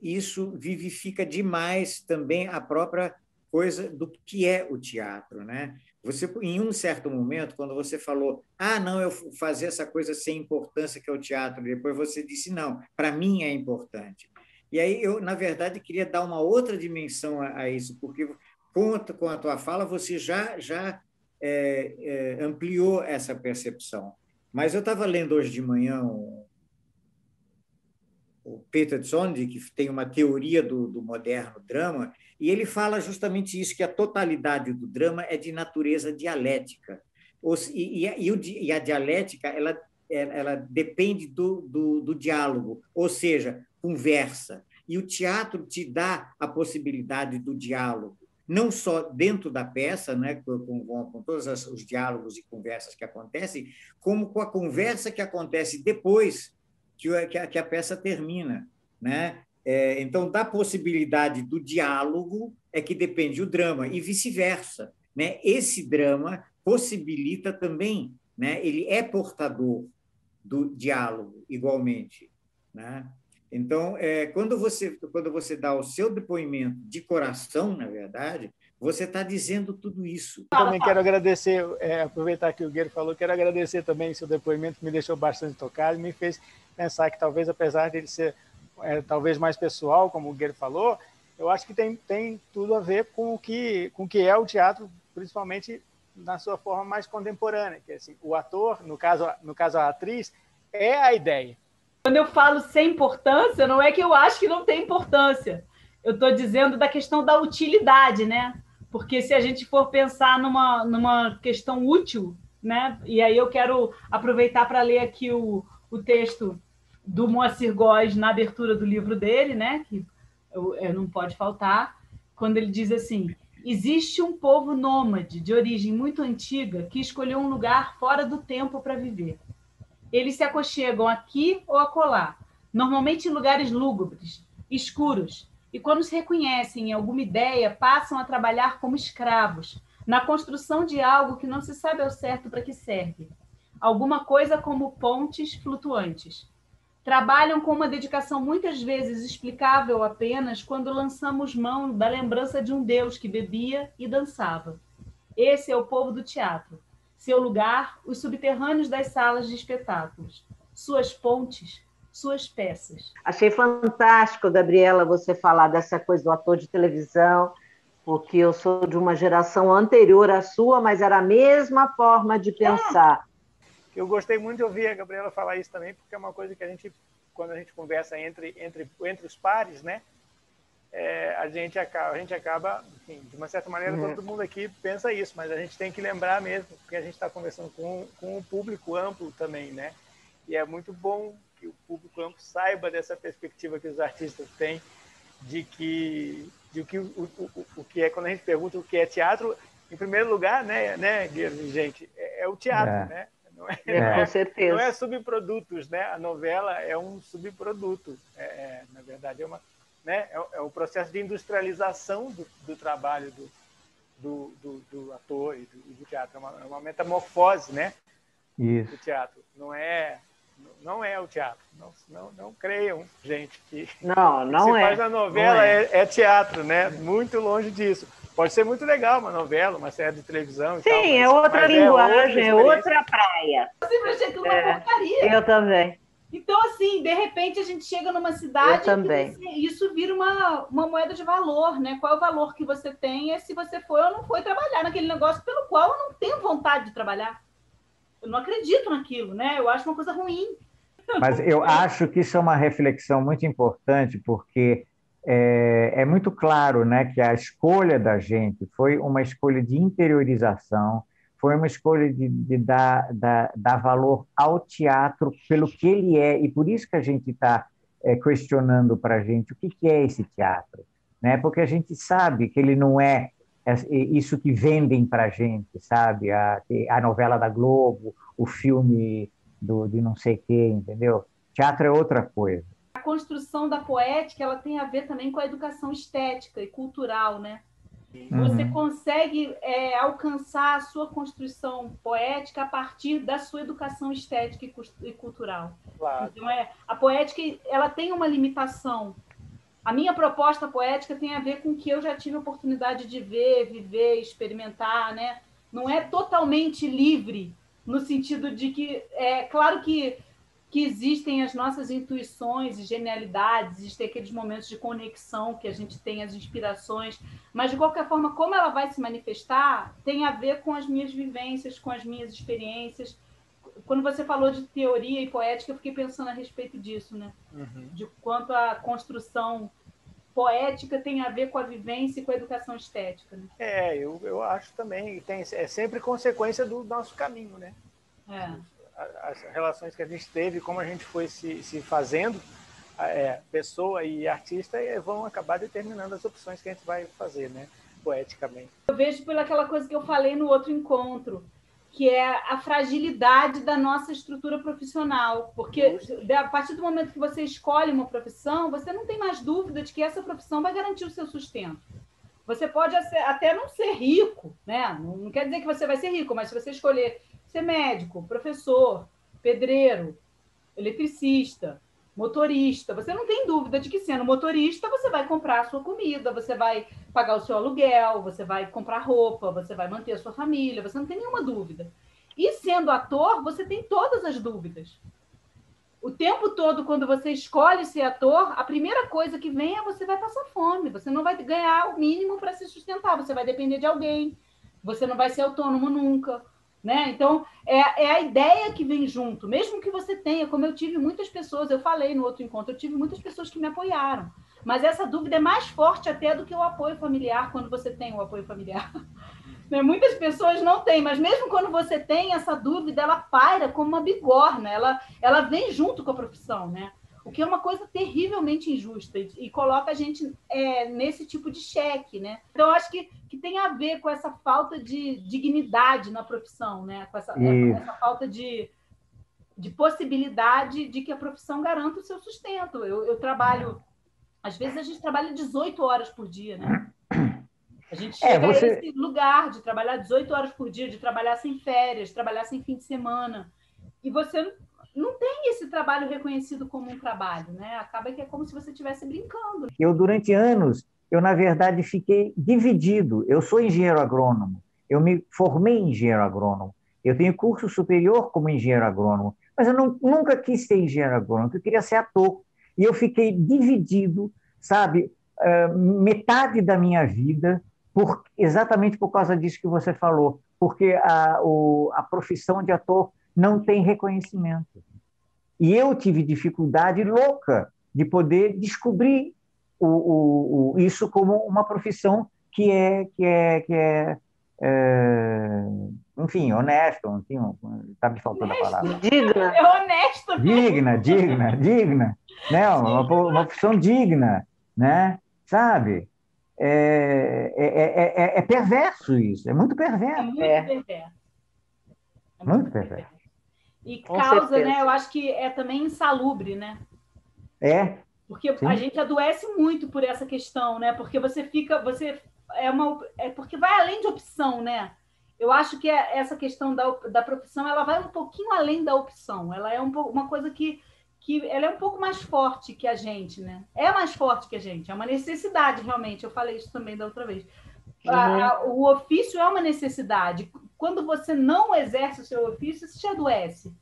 Isso vivifica demais também a própria coisa do que é o teatro, né? Você, em um certo momento, quando você falou, não, eu fazer essa coisa sem importância que é o teatro, depois você disse, não, para mim é importante. E aí eu, na verdade, queria dar uma outra dimensão a isso, porque com a tua fala você já ampliou essa percepção. Mas eu estava lendo hoje de manhã o Peter Zonde, que tem uma teoria do moderno drama, e ele fala justamente isso, que a totalidade do drama é de natureza dialética. E a dialética ela depende do diálogo, ou seja, conversa. E o teatro te dá a possibilidade do diálogo, não só dentro da peça, né, com todos os diálogos e conversas que acontecem, como com a conversa que acontece depois que a peça termina, né? Então, da possibilidade do diálogo é que depende o drama, e vice-versa, né? Esse drama possibilita também, né? Ele é portador do diálogo, igualmente, né? Então, quando você dá o seu depoimento de coração, na verdade, você está dizendo tudo isso. Também quero agradecer, aproveitar que o Gueiro falou, quero agradecer também seu depoimento, que me deixou bastante tocado, me fez pensar que talvez, apesar dele ser talvez mais pessoal, como o Gueiro falou, eu acho que tem tudo a ver com o que é o teatro, principalmente na sua forma mais contemporânea, que assim, o ator, no caso a atriz, é a ideia. Quando eu falo sem importância, não é que eu acho que não tem importância. Eu estou dizendo da questão da utilidade, né? Porque se a gente for pensar numa questão útil, né? E aí eu quero aproveitar para ler aqui o texto do Moacir Góes na abertura do livro dele, né? Que não pode faltar, quando ele diz assim: existe um povo nômade de origem muito antiga que escolheu um lugar fora do tempo para viver. Eles se aconchegam aqui ou acolá, normalmente em lugares lúgubres, escuros, e quando se reconhecem em alguma ideia, passam a trabalhar como escravos, na construção de algo que não se sabe ao certo para que serve. Alguma coisa como pontes flutuantes. Trabalham com uma dedicação muitas vezes explicável apenas quando lançamos mão da lembrança de um Deus que bebia e dançava. Esse é o povo do teatro. Seu lugar, os subterrâneos das salas de espetáculos. Suas pontes, suas peças. Achei fantástico, Gabriela, você falar dessa coisa do ator de televisão, porque eu sou de uma geração anterior à sua, mas era a mesma forma de pensar. Eu gostei muito de ouvir a Gabriela falar isso também, porque é uma coisa que a gente, quando a gente conversa entre os pares, né? A gente acaba, enfim, de uma certa maneira, todo mundo aqui pensa isso, mas a gente tem que lembrar mesmo, porque a gente está conversando com um público amplo também, né? E é muito bom que o público amplo saiba dessa perspectiva que os artistas têm de que o que é, quando a gente pergunta o que é teatro, em primeiro lugar, né, Guilherme, gente, é o teatro, né? Com certeza. Não é subprodutos, né? A novela é um subproduto. Na verdade, é um processo de industrialização do trabalho do ator e do teatro. É uma metamorfose, né? Isso. Do teatro. Não é o teatro. Não creiam, gente, que não se faz a novela é teatro, né? Muito longe disso. Pode ser muito legal uma novela, uma série de televisão. Sim, tal, é outra linguagem, é outra praia. Eu sempre achei aquilo uma porcaria. Eu também. Então, assim, de repente a gente chega numa cidade e isso vira uma moeda de valor, né? Qual é o valor que você tem é se você foi ou não foi trabalhar naquele negócio pelo qual eu não tenho vontade de trabalhar. Eu não acredito naquilo, né? Eu acho uma coisa ruim. Mas eu acho que isso é uma reflexão muito importante, porque é muito claro, né, que a escolha da gente foi uma escolha de interiorização, foi uma escolha de dar valor ao teatro pelo que ele é, e por isso que a gente está questionando para a gente o que é esse teatro, né? Porque a gente sabe que ele não é isso que vendem para a gente, sabe? A novela da Globo, o filme de não sei quê, entendeu? Teatro é outra coisa. A construção da poética, ela tem a ver também com a educação estética e cultural, né? Você consegue alcançar a sua construção poética a partir da sua educação estética e cultural. Claro. Então, a poética, ela tem uma limitação. A minha proposta poética tem a ver com o que eu já tive a oportunidade de ver, viver, experimentar, né? Não é totalmente livre, no sentido de que, claro que existem as nossas intuições e genialidades, existem aqueles momentos de conexão que a gente tem, as inspirações, mas, de qualquer forma, como ela vai se manifestar, tem a ver com as minhas vivências, com as minhas experiências. Quando você falou de teoria e poética, eu fiquei pensando a respeito disso, né? De quanto a construção poética tem a ver com a vivência e com a educação estética, né? Eu acho também, é sempre consequência do nosso caminho, né? As relações que a gente teve, como a gente foi se fazendo, pessoa e artista, vão acabar determinando as opções que a gente vai fazer, né? Poeticamente. Eu vejo pelaquela coisa que eu falei no outro encontro, que é a fragilidade da nossa estrutura profissional, porque a partir do momento que você escolhe uma profissão, você não tem mais dúvida de que essa profissão vai garantir o seu sustento. Você pode até não ser rico, né? Não quer dizer que você vai ser rico, mas se você escolher ser médico, professor, pedreiro, eletricista, motorista, você não tem dúvida de que, sendo motorista, você vai comprar a sua comida, você vai pagar o seu aluguel, você vai comprar roupa, você vai manter a sua família, você não tem nenhuma dúvida. E sendo ator, você tem todas as dúvidas. o tempo todo, quando você escolhe ser ator, a primeira coisa que vem é você vai passar fome, você não vai ganhar o mínimo para se sustentar, você vai depender de alguém, você não vai ser autônomo nunca, né? Então, é a ideia que vem junto, mesmo que você tenha, como eu tive muitas pessoas, eu falei no outro encontro, eu tive muitas pessoas que me apoiaram, mas essa dúvida é mais forte até do que o apoio familiar, quando você tem o apoio familiar. Muitas pessoas não têm, mas mesmo quando você tem essa dúvida, ela paira como uma bigorna, ela vem junto com a profissão, né? O que é uma coisa terrivelmente injusta e coloca a gente nesse tipo de cheque, né? Então, acho que tem a ver com essa falta de dignidade na profissão, né? Com essa falta de possibilidade de que a profissão garanta o seu sustento. Eu trabalho... Às vezes, a gente trabalha 18 horas por dia, né? A gente chega a esse lugar de trabalhar 18 horas por dia, de trabalhar sem férias, trabalhar sem fim de semana. E você não tem esse trabalho reconhecido como um trabalho, né? Acaba que é como se você estivesse brincando. Durante anos, na verdade, fiquei dividido. Eu sou engenheiro agrônomo, eu me formei em engenheiro agrônomo, eu tenho curso superior como engenheiro agrônomo, mas eu nunca quis ser engenheiro agrônomo, eu queria ser ator. E eu fiquei dividido, sabe, metade da minha vida, exatamente por causa disso que você falou, porque a profissão de ator não tem reconhecimento. E eu tive dificuldade louca de poder descobrir isso como uma profissão que é, enfim, honesta, enfim, está me faltando a palavra. Digna. É honesto. Digna, né? Uma profissão digna, né? Sabe? É perverso isso, é muito perverso. Muito perverso. E causa, né? Eu acho que é também insalubre, né? Porque sim. A gente adoece muito por essa questão, né? Porque você fica, porque vai além de opção, né? Eu acho que essa questão da profissão, ela vai um pouquinho além da opção. Ela é uma coisa que ela é um pouco mais forte que a gente, né? É mais forte que a gente, é uma necessidade, realmente. Eu falei isso também da outra vez. O ofício é uma necessidade. Quando você não exerce o seu ofício, você te adoece.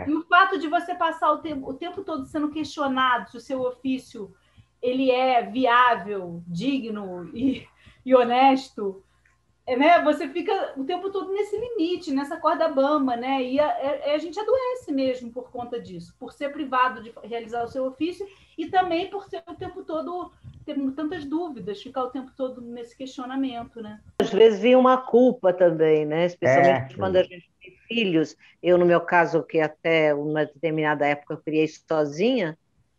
E o fato de você passar o tempo todo sendo questionado se o seu ofício ele é viável, digno e honesto, né? Você fica o tempo todo nesse limite, nessa corda bamba, né? E a gente adoece mesmo por conta disso, por ser privado de realizar o seu ofício e também por ser o tempo todo ter tantas dúvidas, ficar o tempo todo nesse questionamento, né? Às vezes vem uma culpa também, né? Especialmente quando a gente tem filhos. Eu, no meu caso, que até uma determinada época eu criei sozinha,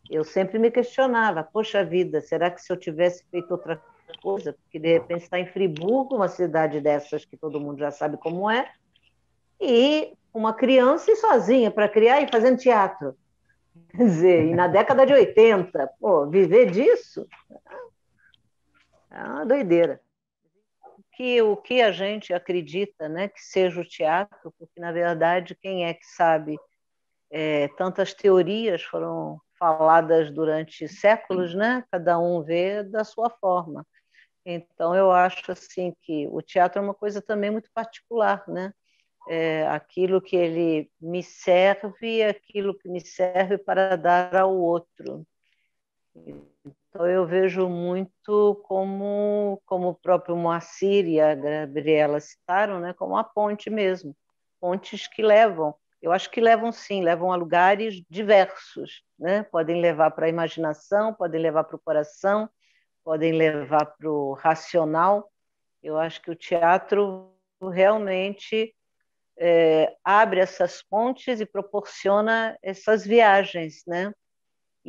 eu sempre me questionava, poxa vida, será que se eu tivesse feito outra coisa? Porque, de repente, está em Friburgo, uma cidade dessas que todo mundo já sabe como é, e uma criança e sozinha para criar e fazendo teatro. Quer dizer, e na década de 80, viver disso é uma doideira. O que a gente acredita, né, que seja o teatro, porque, na verdade, quem é que sabe? Tantas teorias foram faladas durante séculos, né? Cada um vê da sua forma. Então, eu acho assim que o teatro é uma coisa também muito particular, né? Aquilo que ele me serve, aquilo que me serve para dar ao outro. Então, eu vejo muito como o próprio Moacir e a Gabriela citaram, né? Como a ponte mesmo. Pontes que levam. Eu acho que levam, sim, levam a lugares diversos, né? Podem levar para a imaginação, podem levar para o coração, podem levar para o racional. Eu acho que o teatro realmente abre essas pontes e proporciona essas viagens, né?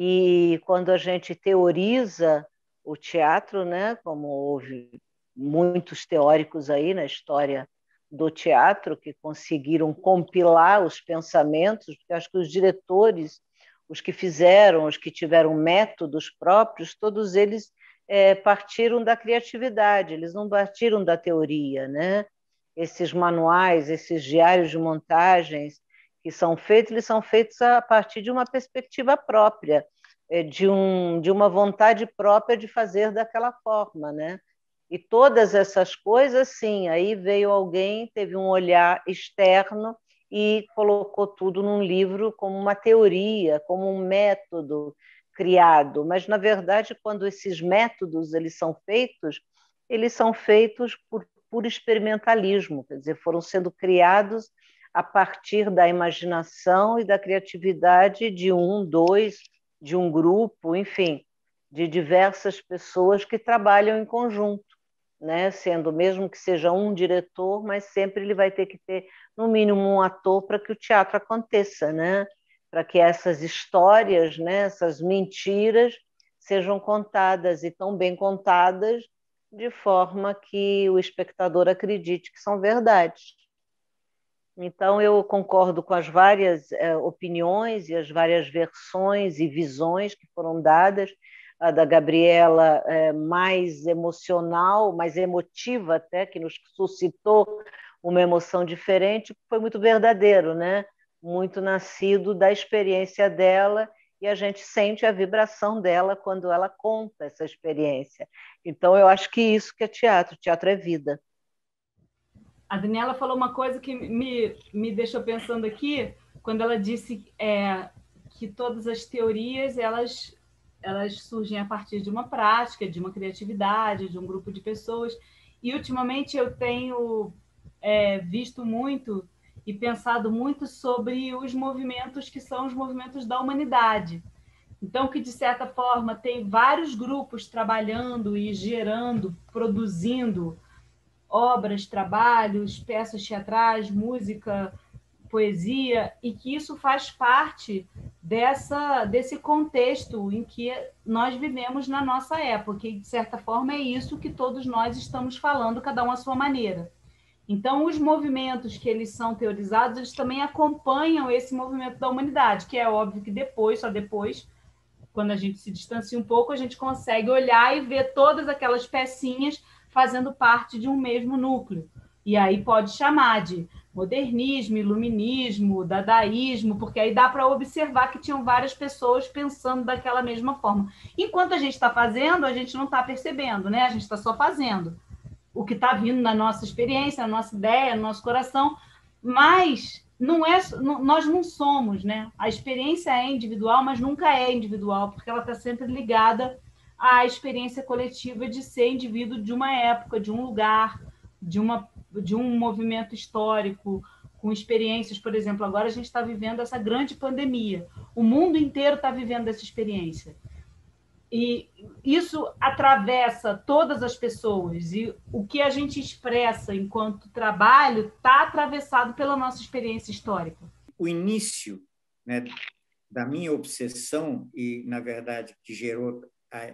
E quando a gente teoriza o teatro, né, como houve muitos teóricos aí na história do teatro que conseguiram compilar os pensamentos, porque acho que os diretores, os que fizeram, os que tiveram métodos próprios, todos eles partiram da criatividade, eles não partiram da teoria, né? Esses manuais, esses diários de montagens que são feitos, eles são feitos a partir de uma perspectiva própria, de uma vontade própria de fazer daquela forma, né? E todas essas coisas, sim, aí veio alguém, teve um olhar externo e colocou tudo num livro como uma teoria, como um método criado. Mas, na verdade, quando esses métodos eles são feitos por experimentalismo, quer dizer, foram sendo criados a partir da imaginação e da criatividade de um, dois, de um grupo, enfim, de diversas pessoas que trabalham em conjunto, né? Sendo mesmo que seja um diretor, mas sempre ele vai ter que ter, no mínimo, um ator para que o teatro aconteça, né? Para que essas histórias, né, essas mentiras sejam contadas e tão bem contadas de forma que o espectador acredite que são verdades. Então, eu concordo com as várias opiniões e as várias versões e visões que foram dadas. A da Gabriela mais emocional, mais emotiva até, que nos suscitou uma emoção diferente, foi muito verdadeiro, né? Muito nascido da experiência dela, e a gente sente a vibração dela quando ela conta essa experiência. Então, eu acho que isso que é teatro é vida. A Daniela falou uma coisa que me deixou pensando aqui, quando ela disse que todas as teorias elas surgem a partir de uma prática, de uma criatividade, de um grupo de pessoas. E ultimamente eu tenho visto muito e pensado muito sobre os movimentos que são os movimentos da humanidade. Então, que de certa forma tem vários grupos trabalhando e gerando, produzindo obras, trabalhos, peças teatrais, música, poesia, e que isso faz parte desse contexto em que nós vivemos na nossa época, e de certa forma é isso que todos nós estamos falando, cada um à sua maneira. Então, os movimentos que eles são teorizados, eles também acompanham esse movimento da humanidade, que é óbvio que depois, só depois, quando a gente se distancia um pouco, a gente consegue olhar e ver todas aquelas pecinhas fazendo parte de um mesmo núcleo. E aí pode chamar de modernismo, iluminismo, dadaísmo, porque aí dá para observar que tinham várias pessoas pensando daquela mesma forma. Enquanto a gente está fazendo, a gente não está percebendo, né? A gente está só fazendo o que está vindo na nossa experiência, na nossa ideia, no nosso coração, mas nós não somos, né? A experiência é individual, mas nunca é individual, porque ela está sempre ligada à experiência coletiva de ser indivíduo de uma época, de um lugar, de um movimento histórico, com experiências, por exemplo, agora a gente está vivendo essa grande pandemia. O mundo inteiro está vivendo essa experiência. E isso atravessa todas as pessoas, e o que a gente expressa enquanto trabalho está atravessado pela nossa experiência histórica. O início, né, da minha obsessão, e, na verdade, que gerou a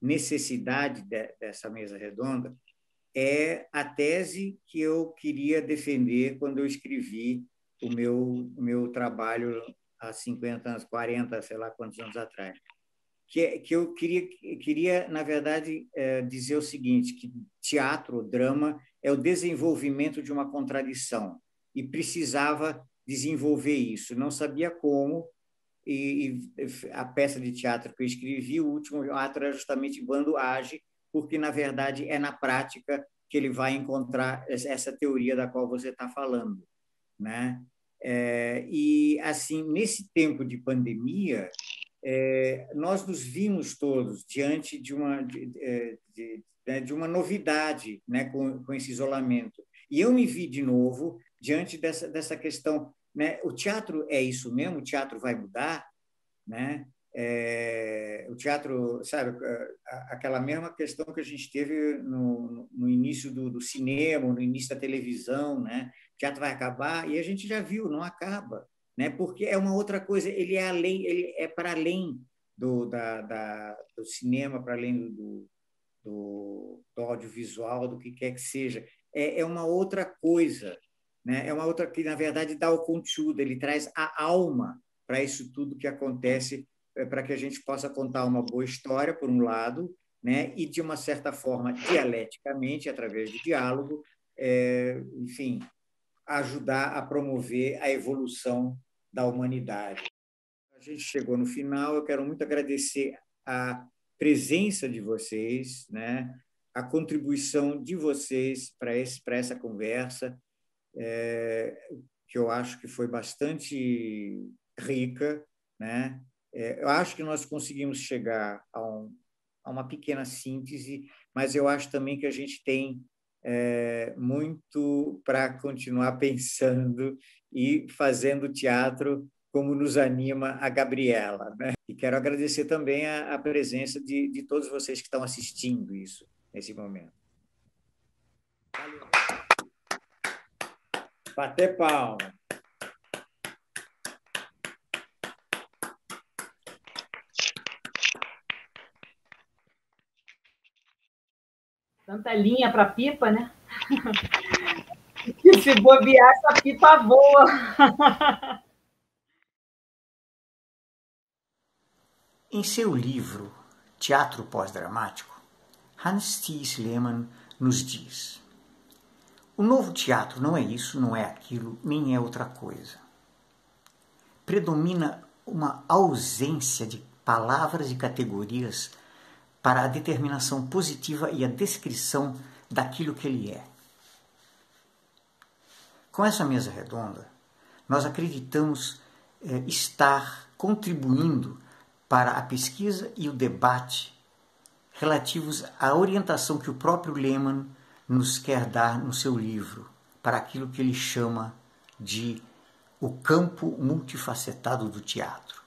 necessidade dessa mesa redonda, é a tese que eu queria defender quando eu escrevi o meu trabalho há 50 anos, 40, sei lá quantos anos atrás. Que eu queria, na verdade, dizer o seguinte, que teatro, drama, é o desenvolvimento de uma contradição, e precisava desenvolver isso. Não sabia como, e a peça de teatro que eu escrevi, o último ato era justamente quando age, porque, na verdade, é na prática que ele vai encontrar essa teoria da qual você está falando, né? E, assim, nesse tempo de pandemia, nós nos vimos todos diante de uma novidade, né, com esse isolamento. E eu me vi de novo diante dessa questão, né? O teatro é isso mesmo? O teatro vai mudar, né? O teatro, sabe, aquela mesma questão que a gente teve no início do cinema, no início da televisão, né? O teatro vai acabar, e a gente já viu, não acaba, né? Porque é uma outra coisa, ele é para além do cinema, para além do audiovisual, do que quer que seja. É uma outra coisa, né? É uma outra que, na verdade, dá o conteúdo, ele traz a alma para isso tudo que acontece, para que a gente possa contar uma boa história, por um lado, né? E, de uma certa forma, dialeticamente, através de diálogo, enfim, ajudar a promover a evolução da humanidade. A gente chegou no final, eu quero muito agradecer a presença de vocês, né? A contribuição de vocês para essa conversa. que eu acho que foi bastante rica, né? Eu acho que nós conseguimos chegar a uma pequena síntese, mas eu acho também que a gente tem muito para continuar pensando e fazendo teatro como nos anima a Gabriela, né? E quero agradecer também a presença de todos vocês que estão assistindo isso nesse momento. Valeu. Bater palma. Tanta linha para pipa, né? E se bobear, essa pipa voa. Em seu livro Teatro Pós-Dramático, Hans Thies Lehmann nos diz: o novo teatro não é isso, não é aquilo, nem é outra coisa. Predomina uma ausência de palavras e categorias para a determinação positiva e a descrição daquilo que ele é. Com essa mesa redonda, nós acreditamos estar contribuindo para a pesquisa e o debate relativos à orientação que o próprio Lehmann nos quer dar no seu livro, para aquilo que ele chama de o campo multifacetado do teatro.